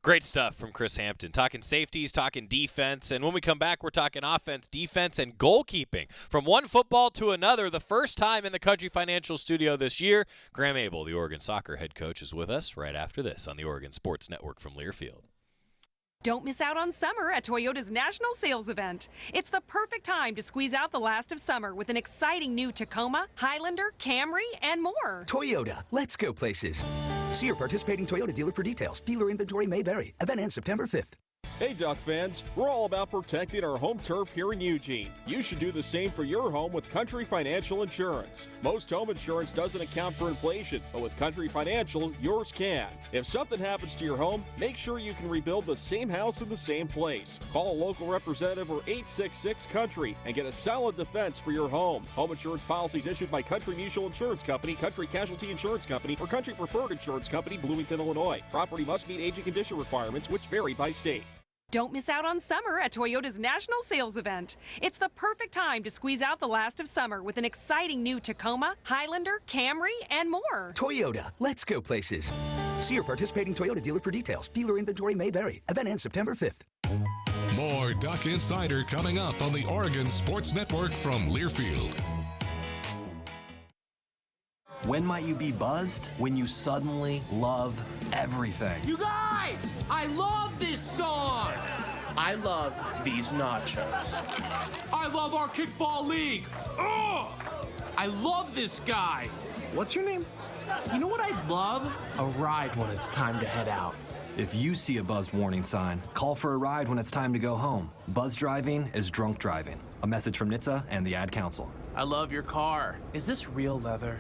Speaker 4: Great stuff from Chris Hampton. Talking safeties, talking defense, and when we come back, we're talking offense, defense, and goalkeeping. From one football to another, the first time in the Country Financial Studio this year, Graeme Abel, the Oregon soccer head coach, is with us right after this on the Oregon Sports Network from Learfield.
Speaker 3: Don't miss out on summer at Toyota's National Sales Event. It's the perfect time to squeeze out the last of summer with an exciting new Tacoma, Highlander, Camry, and more.
Speaker 5: Toyota, let's go places. See your participating Toyota dealer for details. Dealer inventory may vary. Event ends September 5th.
Speaker 12: Hey Duck fans, we're all about protecting our home turf here in Eugene. You should do the same for your home with Country Financial Insurance. Most home insurance doesn't account for inflation, but with Country Financial, yours can. If something happens to your home, make sure you can rebuild the same house in the same place. Call a local representative or 866-COUNTRY and get a solid defense for your home. Home insurance policies issued by Country Mutual Insurance Company, Country Casualty Insurance Company, or Country Preferred Insurance Company, Bloomington, Illinois. Property must meet age and condition requirements, which vary by state.
Speaker 3: Don't miss out on summer at Toyota's National Sales Event. It's the perfect time to squeeze out the last of summer with an exciting new Tacoma, Highlander, Camry, and more.
Speaker 5: Toyota, let's go places. See your participating Toyota dealer for details. Dealer inventory may vary. Event ends September 5th.
Speaker 1: More Duck Insider coming up on the Oregon Sports Network from Learfield.
Speaker 13: When might you be buzzed? When you suddenly love everything.
Speaker 15: You guys, I love this song. I love these nachos. I love our kickball league. Ugh! I love this guy. What's your name? You know what I'd love? A ride when it's time to head out.
Speaker 13: If you see a buzzed warning sign, call for a ride when it's time to go home. Buzz driving is drunk driving. A message from NHTSA and the Ad Council.
Speaker 15: I love your car. Is this real leather?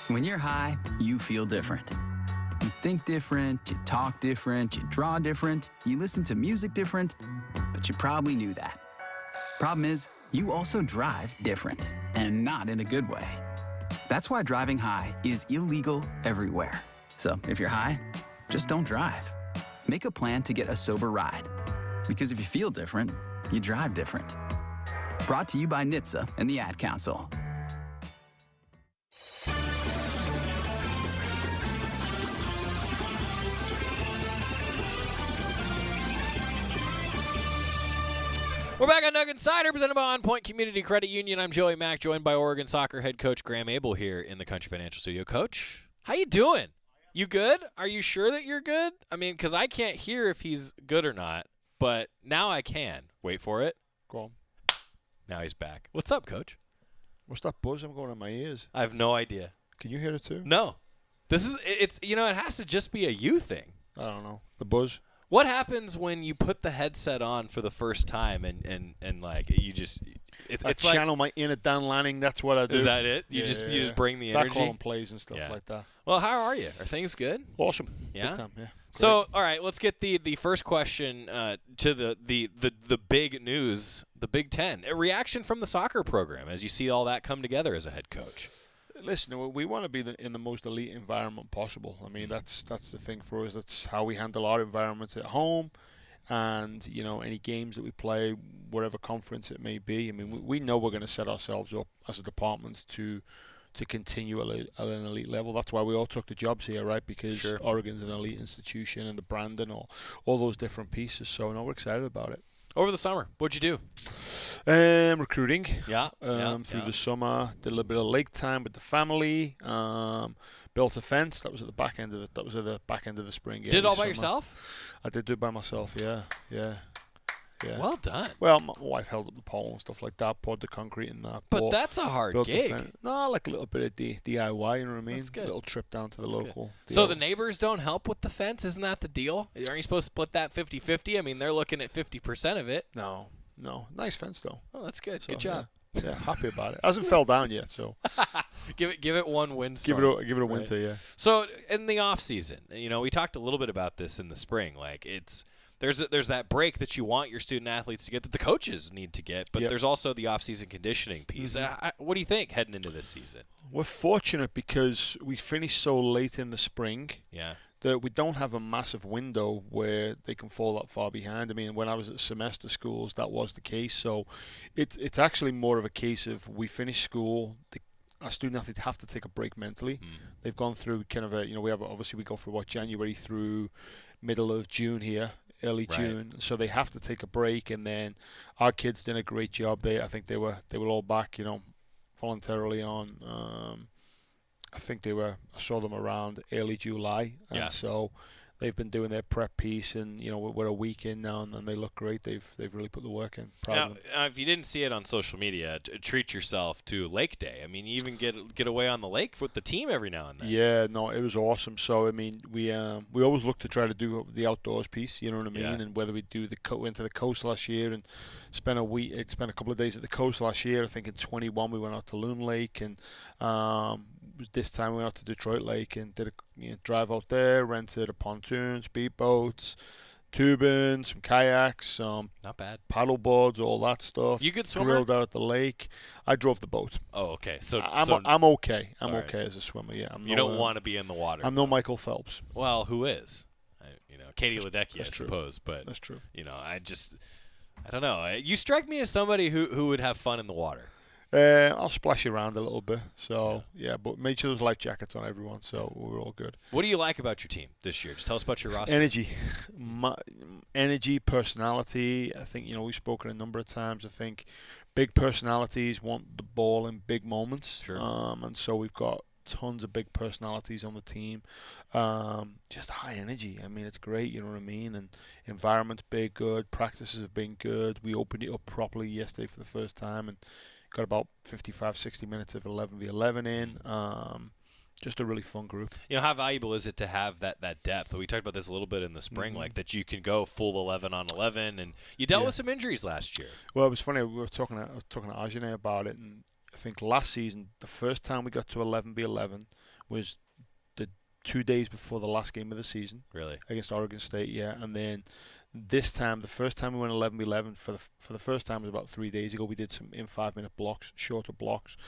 Speaker 16: When you're high, you feel different. You think different, you talk different, you draw different, you listen to music different, but you probably knew that. Problem is, you also drive different, and not in a good way. That's why driving high is illegal everywhere. So if you're high, just don't drive. Make a plan to get a sober ride. Because if you feel different, you drive different. Brought to you by NHTSA and the Ad Council.
Speaker 4: We're back on Duck Insider, presented by OnPoint Community Credit Union. I'm Joey Mack, joined by Oregon soccer head coach Graeme Abel here in the Country Financial Studio. Coach, how you doing? You good? Are you sure that you're good? I mean, because I can't hear if he's good or not, but now I can. Wait for it.
Speaker 17: Go on.
Speaker 4: Now he's back. What's up, Coach?
Speaker 17: What's that buzz I'm going in my ears?
Speaker 4: I have no idea.
Speaker 17: Can you hear it too?
Speaker 4: No. It has to just be a you thing.
Speaker 17: I don't know. The buzz.
Speaker 4: What happens when you put the headset on for the first time and like you just
Speaker 17: I channel my inner Dan Lanning. That's what I do.
Speaker 4: Is that it? You just bring the energy.
Speaker 17: Start calling plays and stuff like that.
Speaker 4: Well, how are you? Are things good?
Speaker 17: Awesome.
Speaker 4: Yeah.
Speaker 17: Good time, yeah.
Speaker 4: So, all right, let's get the first question to the big news, the Big Ten. A reaction from the soccer program as you see all that come together as a head coach.
Speaker 17: Listen, we want to be in the most elite environment possible. I mean, that's the thing for us. That's how we handle our environments at home, and any games that we play, whatever conference it may be. I mean, we know we're going to set ourselves up as a department to continue at an elite level. That's why we all took the jobs here, right? Because Oregon's an elite institution, and the brand and all those different pieces. So, no, we're excited about it.
Speaker 4: Over the summer, what'd you do?
Speaker 17: Recruiting.
Speaker 4: Yeah.
Speaker 17: Through the summer, did a little bit of lake time with the family. Built a fence. That was at the back end of the spring.
Speaker 4: Did it all by yourself?
Speaker 17: I did do it by myself. Yeah.
Speaker 4: Well done.
Speaker 17: Well, my wife held up the pole and stuff like that, poured the concrete and that.
Speaker 4: But that's a hard gig.
Speaker 17: No, like a little bit of DIY, you know what I mean?
Speaker 4: That's good.
Speaker 17: A little trip down to the local.
Speaker 4: So the neighbors don't help with the fence? Isn't that the deal? Aren't you supposed to split that 50-50? I mean, they're looking at 50% of it.
Speaker 17: No. Nice fence, though.
Speaker 4: Oh, that's good.
Speaker 17: So,
Speaker 4: good job.
Speaker 17: Yeah, happy about it. Hasn't fell down yet, so
Speaker 4: give it one win.
Speaker 17: Give it a winter, yeah.
Speaker 4: So in the off season, we talked a little bit about this in the spring. Like there's that break that you want your student athletes to get, that the coaches need to get, but there's also the off season conditioning piece. What do you think heading into this season?
Speaker 17: We're fortunate because we finished so late in the spring.
Speaker 4: Yeah.
Speaker 17: That we don't have a massive window where they can fall that far behind. I mean, when I was at semester schools, that was the case. So it's actually more of a case of we finish school, our student athletes have to take a break mentally. They've gone through kind of we go through January through middle of June here, early June. So they have to take a break, and then our kids did a great job. I think they were all back, voluntarily on. I think I saw them around early July, and so they've been doing their prep piece, and we're a week in now, and they look great. They've really put the work in. Proud of them.
Speaker 4: If you didn't see it on social media, treat yourself to Lake Day. I mean, you even get away on the lake with the team every now and then.
Speaker 17: Yeah, no, it was awesome. So I mean, we always look to try to do the outdoors piece. You know what I mean?
Speaker 4: Yeah.
Speaker 17: And whether we do went to the coast last year and spent a couple of days at the coast last year. I think in 21 we went out to Loon Lake, and this time we went out to Detroit Lake and did a drive out there, rented a pontoon, speedboats, tubing, some kayaks, some
Speaker 4: not bad
Speaker 17: paddle boards, all that stuff.
Speaker 4: You good swimmer?
Speaker 17: Grilled out at the lake. I drove the boat.
Speaker 4: Oh, okay. So
Speaker 17: I'm okay. I'm
Speaker 4: right.
Speaker 17: okay as a swimmer. Yeah.
Speaker 4: You don't want to be in the water.
Speaker 17: I'm no Michael Phelps.
Speaker 4: Well, who is? Katie Ledecky, I
Speaker 17: true.
Speaker 4: suppose. But
Speaker 17: that's true.
Speaker 4: I don't know. You strike me as somebody who would have fun in the water.
Speaker 17: I'll splash around a little bit. So, but make sure there's life jackets on everyone, so we're all good.
Speaker 4: What do you like about your team this year? Just tell us about your roster.
Speaker 17: Energy, personality. I think, we've spoken a number of times. I think big personalities want the ball in big moments.
Speaker 4: Sure.
Speaker 17: And so we've got tons of big personalities on the team. Just high energy. I mean, it's great, you know what I mean? And environment's been good. Practices have been good. We opened it up properly yesterday for the first time and got about 55, 60 minutes of 11v11 in. Just a really fun group.
Speaker 4: How valuable is it to have that depth? We talked about this a little bit in the spring, like that you can go full 11 on 11, and you dealt with some injuries last year.
Speaker 17: Well, it was funny. I was talking to Ajane about it, and I think last season, the first time we got to 11v11 was the 2 days before the last game of the season.
Speaker 4: Really?
Speaker 17: Against Oregon State, yeah. And then this time, the first time we went 11v11 for the first time was about 3 days ago. We did some in 5-minute blocks, shorter blocks,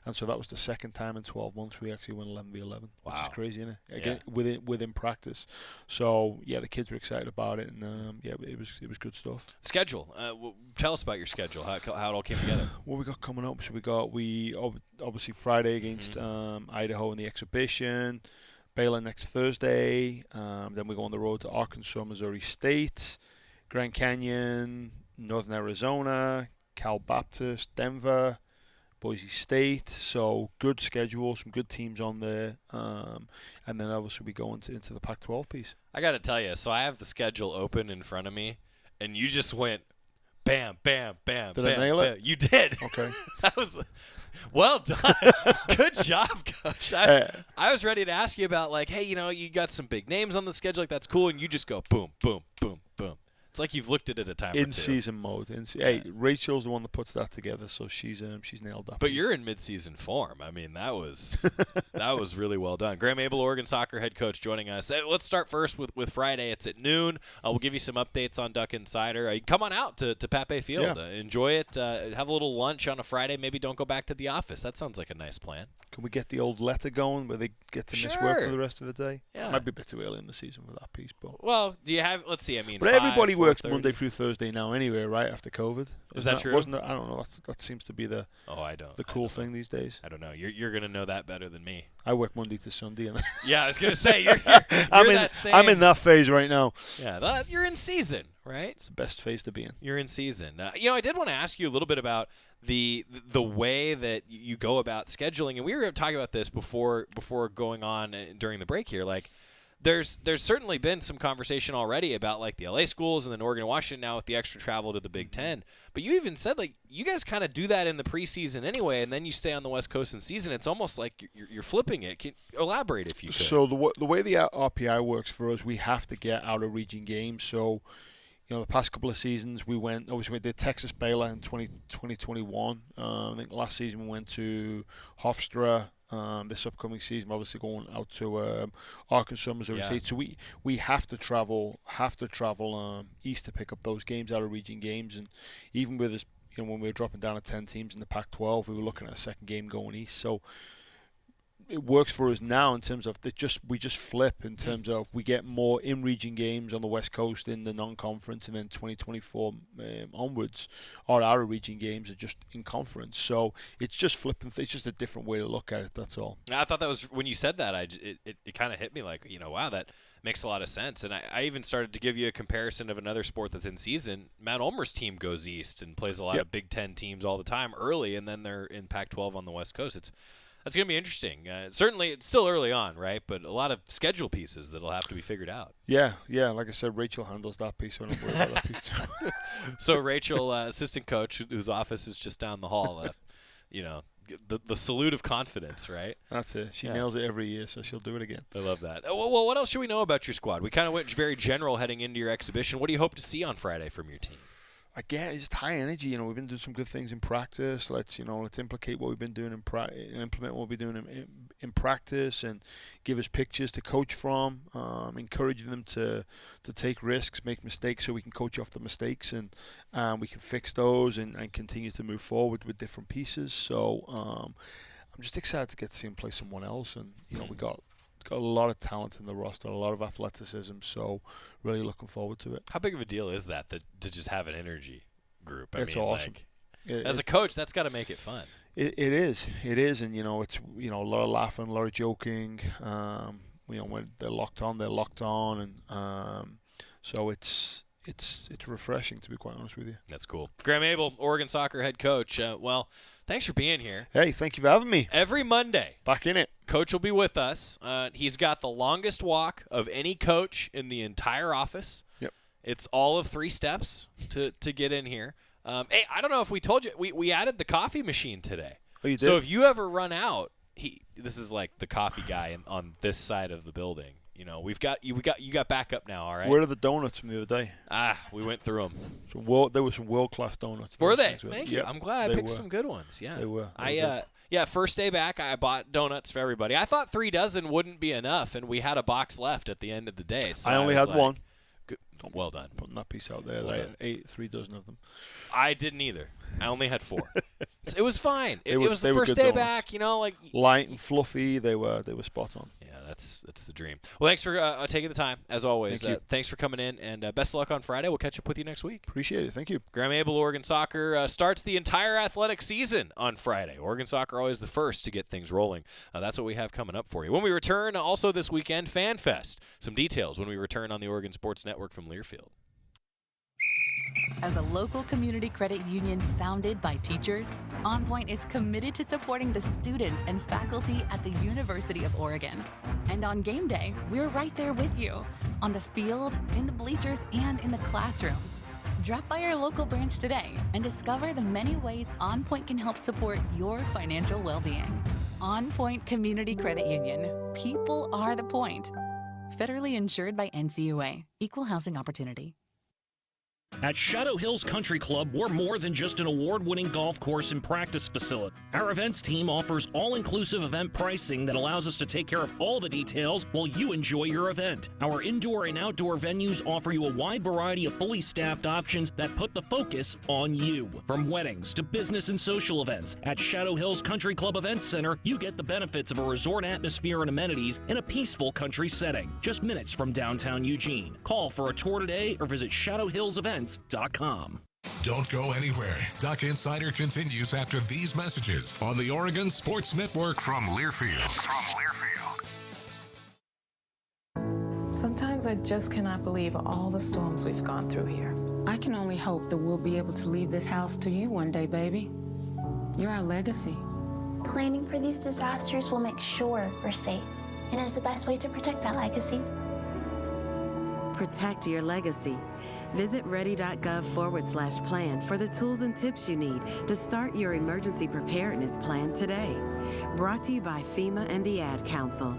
Speaker 17: and so that was the second time in 12 months we actually went 11v11.
Speaker 4: Wow,
Speaker 17: which is crazy, isn't it? Again, within practice. So the kids were excited about it, and it was good stuff.
Speaker 4: Schedule. Tell us about your schedule. How it all came together.
Speaker 17: What we got coming up? So we obviously Friday against Idaho in the exhibition. Baylor next Thursday. Then we go on the road to Arkansas, Missouri State, Grand Canyon, Northern Arizona, Cal Baptist, Denver, Boise State. So good schedule, some good teams on there. And then obviously we go into the Pac-12 piece.
Speaker 4: I got to tell you, so I have the schedule open in front of me, and you just went bam, bam, bam,
Speaker 17: Did
Speaker 4: bam,
Speaker 17: I nail
Speaker 4: bam.
Speaker 17: it?
Speaker 4: You did.
Speaker 17: Okay.
Speaker 4: That was well done. Good job, Coach. I was ready to ask you about, hey, you got some big names on the schedule. That's cool. And you just go boom, boom, boom, boom. It's like you've looked at it a time or two.
Speaker 17: In-season mode. Hey, Rachel's the one that puts that together, so she's nailed that.
Speaker 4: But you're in mid-season form. I mean, that was really well done. Graeme Abel, Oregon soccer head coach, joining us. Let's start first with Friday. It's at noon. We'll give you some updates on Duck Insider. Come on out to Pape Field.
Speaker 17: Yeah.
Speaker 4: Enjoy it. Have a little lunch on a Friday. Maybe don't go back to the office. That sounds like a nice plan.
Speaker 17: Can we get the old letter going where they get to miss work for the rest of the day?
Speaker 4: Yeah.
Speaker 17: Might be a bit too early in the season for that piece, but
Speaker 4: do you have? Let's see. I mean,
Speaker 17: but
Speaker 4: 5,
Speaker 17: everybody works
Speaker 4: 4:30.
Speaker 17: Monday through Thursday now anyway, right? After COVID,
Speaker 4: Is that true?
Speaker 17: Wasn't it? I don't know. That seems to be the cool thing these days.
Speaker 4: I don't know. You're gonna know that better than me.
Speaker 17: I work Monday to Sunday, and
Speaker 4: yeah, I was gonna say you're
Speaker 17: I'm in that phase right now.
Speaker 4: Yeah, you're in season, right?
Speaker 17: It's the best phase to be in.
Speaker 4: You're in season. I did want to ask you a little bit about the way that you go about scheduling, and we were talking about this before going on during the break here. There's certainly been some conversation already about the LA schools and then Oregon and Washington now with the extra travel to the Big Ten. But you even said you guys kind of do that in the preseason anyway, and then you stay on the West Coast in season. It's almost like you're flipping it. Can you elaborate if you could?
Speaker 17: So the way the RPI works for us, we have to get out of region games. So the past couple of seasons we did Texas Baylor in 2021. I think last season we went to Hofstra. This upcoming season, obviously going out to Arkansas, Missouri State. So we have to travel east to pick up those games, out of region games, and even with us, when we were dropping down to 10 teams in the Pac-12, we were looking at a second game going east. So it works for us now in terms of we just flip in terms of we get more in-region games on the West Coast in the non-conference, and then 2024 onwards, our out-of-region games are just in conference. So it's just flipping. It's just a different way to look at it. That's all.
Speaker 4: I thought that was, when you said that, it kind of hit me like, wow, that makes a lot of sense. And I even started to give you a comparison of another sport that's in season. Matt Ulmer's team goes east and plays a lot of Big Ten teams all the time early, and then they're in Pac-12 on the West Coast. That's going to be interesting. Certainly, it's still early on, right? But a lot of schedule pieces that'll have to be figured out.
Speaker 17: Yeah. Like I said, Rachel handles that piece, so I don't worry about that piece too.
Speaker 4: So Rachel, assistant coach, whose office is just down the hall, the salute of confidence, right?
Speaker 17: That's it. She nails it every year, so she'll do it again.
Speaker 4: I love that. Well, what else should we know about your squad? We kind of went very general heading into your exhibition. What do you hope to see on Friday from your team?
Speaker 17: Again, it's just high energy. We've been doing some good things in practice. Let's implicate what we've been doing implement what we're doing in practice, and give us pictures to coach from. Encouraging them to take risks, make mistakes, so we can coach off the mistakes, and we can fix those and continue to move forward with different pieces. So I'm just excited to get to see him play someone else, and we got a lot of talent in the roster, a lot of athleticism, so really looking forward to it.
Speaker 4: How big of a deal is that to just have an energy group?
Speaker 17: It's awesome.
Speaker 4: As a coach, that's got to make it fun.
Speaker 17: It is, and it's a lot of laughing, a lot of joking. When they're locked on, and so it's refreshing, to be quite honest with you.
Speaker 4: That's cool. Graham Abel, Oregon soccer head coach. Thanks for being here.
Speaker 17: Hey, thank you for having me.
Speaker 4: Every Monday,
Speaker 17: back in it.
Speaker 4: Coach will be with us. He's got the longest walk of any coach in the entire office.
Speaker 17: Yep.
Speaker 4: It's all of 3 steps to get in here. Hey, I don't know if we told you, we added the coffee machine today.
Speaker 17: Oh, you did?
Speaker 4: So if you ever run out, this is like the coffee guy on this side of the building. You got backup now, all right?
Speaker 17: Where are the donuts from the other day?
Speaker 4: We went through them.
Speaker 17: There were some world-class donuts.
Speaker 4: Were they? Thank you. I'm glad I picked some good ones. Yeah,
Speaker 17: they were.
Speaker 4: First day back, I bought donuts for everybody. I thought 3 dozen wouldn't be enough, and we had a box left at the end of the day. So
Speaker 17: I only had one.
Speaker 4: Good. Well done.
Speaker 17: Putting that piece out there. I ate 3 dozen of them.
Speaker 4: I didn't either. I only had 4. It was fine. It was the
Speaker 17: first
Speaker 4: first day
Speaker 17: donuts.
Speaker 4: back.
Speaker 17: Light and fluffy. They were spot on.
Speaker 4: Yeah, that's the dream. Well, thanks for taking the time, as always.
Speaker 17: Thank you.
Speaker 4: Thanks for coming in, and best of luck on Friday. We'll catch up with you next week.
Speaker 17: Appreciate it. Thank you.
Speaker 4: Graeme Abel, Oregon Soccer, starts the entire athletic season on Friday. Oregon Soccer always the first to get things rolling. That's what we have coming up for you. When we return, also this weekend, Fan Fest. Some details when we return on the Oregon Sports Network from Learfield.
Speaker 14: As a local community credit union founded by teachers, OnPoint is committed to supporting the students and faculty at the University of Oregon. And on game day, we're right there with you, on the field, in the bleachers, and in the classrooms. Drop by our local branch today and discover the many ways OnPoint can help support your financial well-being. OnPoint Community Credit Union. People are the point. Federally insured by NCUA. Equal housing opportunity.
Speaker 2: At Shadow Hills Country Club, we're more than just an award-winning golf course and practice facility. Our events team offers all-inclusive event pricing that allows us to take care of all the details while you enjoy your event. Our indoor and outdoor venues offer you a wide variety of fully staffed options that put the focus on you. From weddings to business and social events, at Shadow Hills Country Club Events Center, you get the benefits of a resort atmosphere and amenities in a peaceful country setting, just minutes from downtown Eugene. Call for a tour today or visit shadowhillsevents.com.
Speaker 1: Don't go anywhere. Duck Insider continues after these messages on the Oregon Sports Network from Learfield.
Speaker 18: Sometimes I just cannot believe all the storms we've gone through here. I can only hope that we'll be able to leave this house to you one day, baby. You're our legacy.
Speaker 19: Planning for these disasters will make sure we're safe, and is the best way to protect that legacy.
Speaker 20: Protect your legacy. Visit ready.gov/plan for the tools and tips you need to start your emergency preparedness plan today. Brought to you by FEMA and the Ad Council.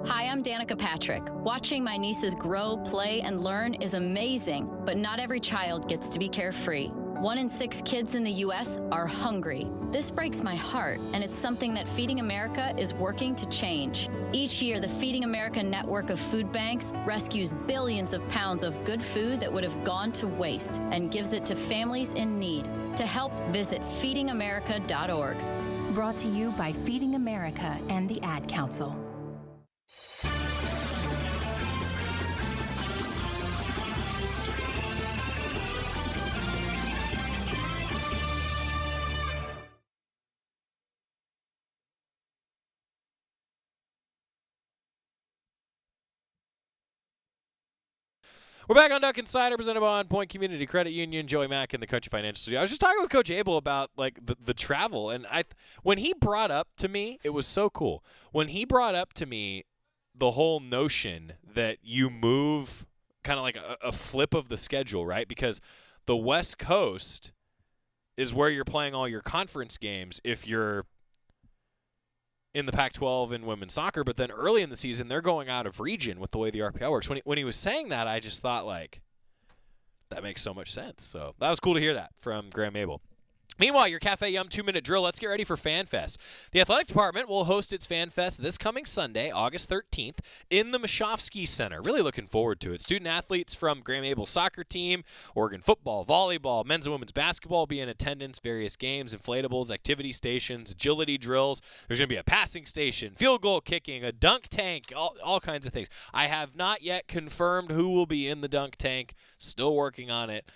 Speaker 21: Hi, I'm
Speaker 6: I'm Danica Patrick. Watching my nieces grow, play, and learn is amazing, but not every child gets to be carefree. 1 in 6 kids in the U.S. are hungry. This breaks my heart, and it's something that Feeding America is working to change. Each year, the Feeding America network of food banks rescues billions of pounds of good food that would have gone to waste and gives it to families in need. To help, visit feedingamerica.org.
Speaker 8: Brought to you by Feeding America and the Ad Council.
Speaker 4: We're back on Duck Insider, presented by OnPoint Community Credit Union. Joey Mack in the Country Financial Studio. I was just talking with Coach Abel about like the travel, and when he brought up to me, it was so cool. When he brought up to me the whole notion that you move kind of like a flip of the schedule, right? Because the West Coast is where you're playing all your conference games if you're in the Pac-12 in women's soccer, but then early in the season, they're going out of region with the way the RPL works. When he was saying that, I just thought, like, that makes so much sense. So that was cool to hear that from Graeme Abel. Meanwhile, your Cafe Yum 2-minute drill. Let's get ready for FanFest. The athletic department will host its FanFest this coming Sunday, August 13th, in the Mashofsky Center. Really looking forward to it. Student athletes from Graham Abel soccer team, Oregon football, volleyball, men's and women's basketball will be in attendance, various games, inflatables, activity stations, agility drills. There's going to be a passing station, field goal kicking, a dunk tank, all kinds of things. I have not yet confirmed who will be in the dunk tank. Still working on it.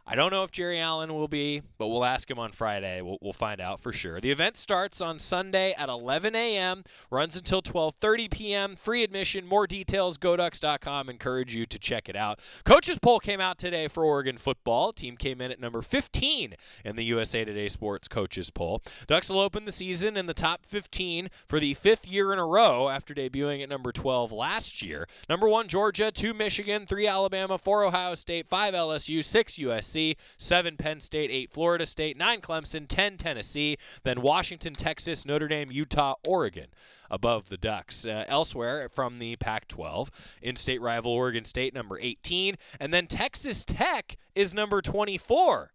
Speaker 4: I don't know if Jerry Allen will be, but we'll ask him on Friday. We'll find out for sure. The event starts on Sunday at 11 a.m., runs until 12:30 p.m., free admission. More details, goducks.com. Encourage you to check it out. Coaches poll came out today for Oregon football. Team came in at number 15 in the USA Today Sports Coaches poll. Ducks will open the season in the top 15 for the 5th year in a row after debuting at number 12 last year. Number 1, Georgia, 2, Michigan, 3, Alabama, 4, Ohio State, 5, LSU, 6, USC, 7, Penn State, 8, Florida State, 9, Clemson, 10, Tennessee, then Washington, Texas, Notre Dame, Utah, Oregon above the Ducks. Elsewhere from the Pac-12, in-state rival Oregon State, number 18, and then Texas Tech is number 24.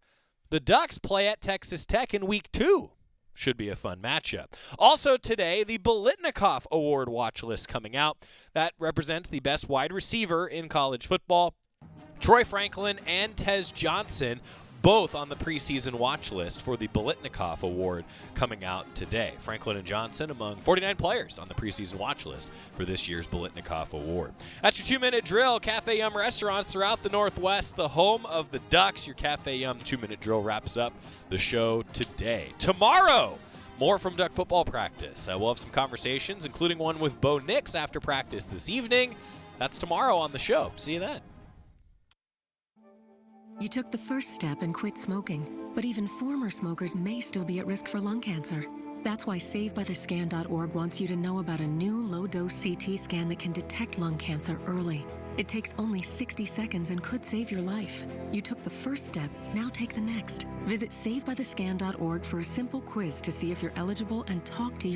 Speaker 4: The Ducks play at Texas Tech in Week 2. Should be a fun matchup. Also today, the Biletnikoff Award watch list coming out. That represents the best wide receiver in college football. Troy Franklin and Tez Johnson, both on the preseason watch list for the Biletnikoff Award coming out today. Franklin and Johnson among 49 players on the preseason watch list for this year's Biletnikoff Award. That's your 2-minute drill. Cafe Yum restaurants throughout the Northwest, the home of the Ducks. Your Cafe Yum 2-minute drill wraps up the show today. Tomorrow, more from Duck football practice. We'll have some conversations, including one with Bo Nix after practice this evening. That's tomorrow on the show. See you then.
Speaker 8: You took the first step and quit smoking, but even former smokers may still be at risk for lung cancer. That's why SaveByTheScan.org wants you to know about a new low-dose CT scan that can detect lung cancer early. It takes only 60 seconds and could save your life. You took the first step, now take the next. Visit SaveByTheScan.org for a simple quiz to see if you're eligible and talk to your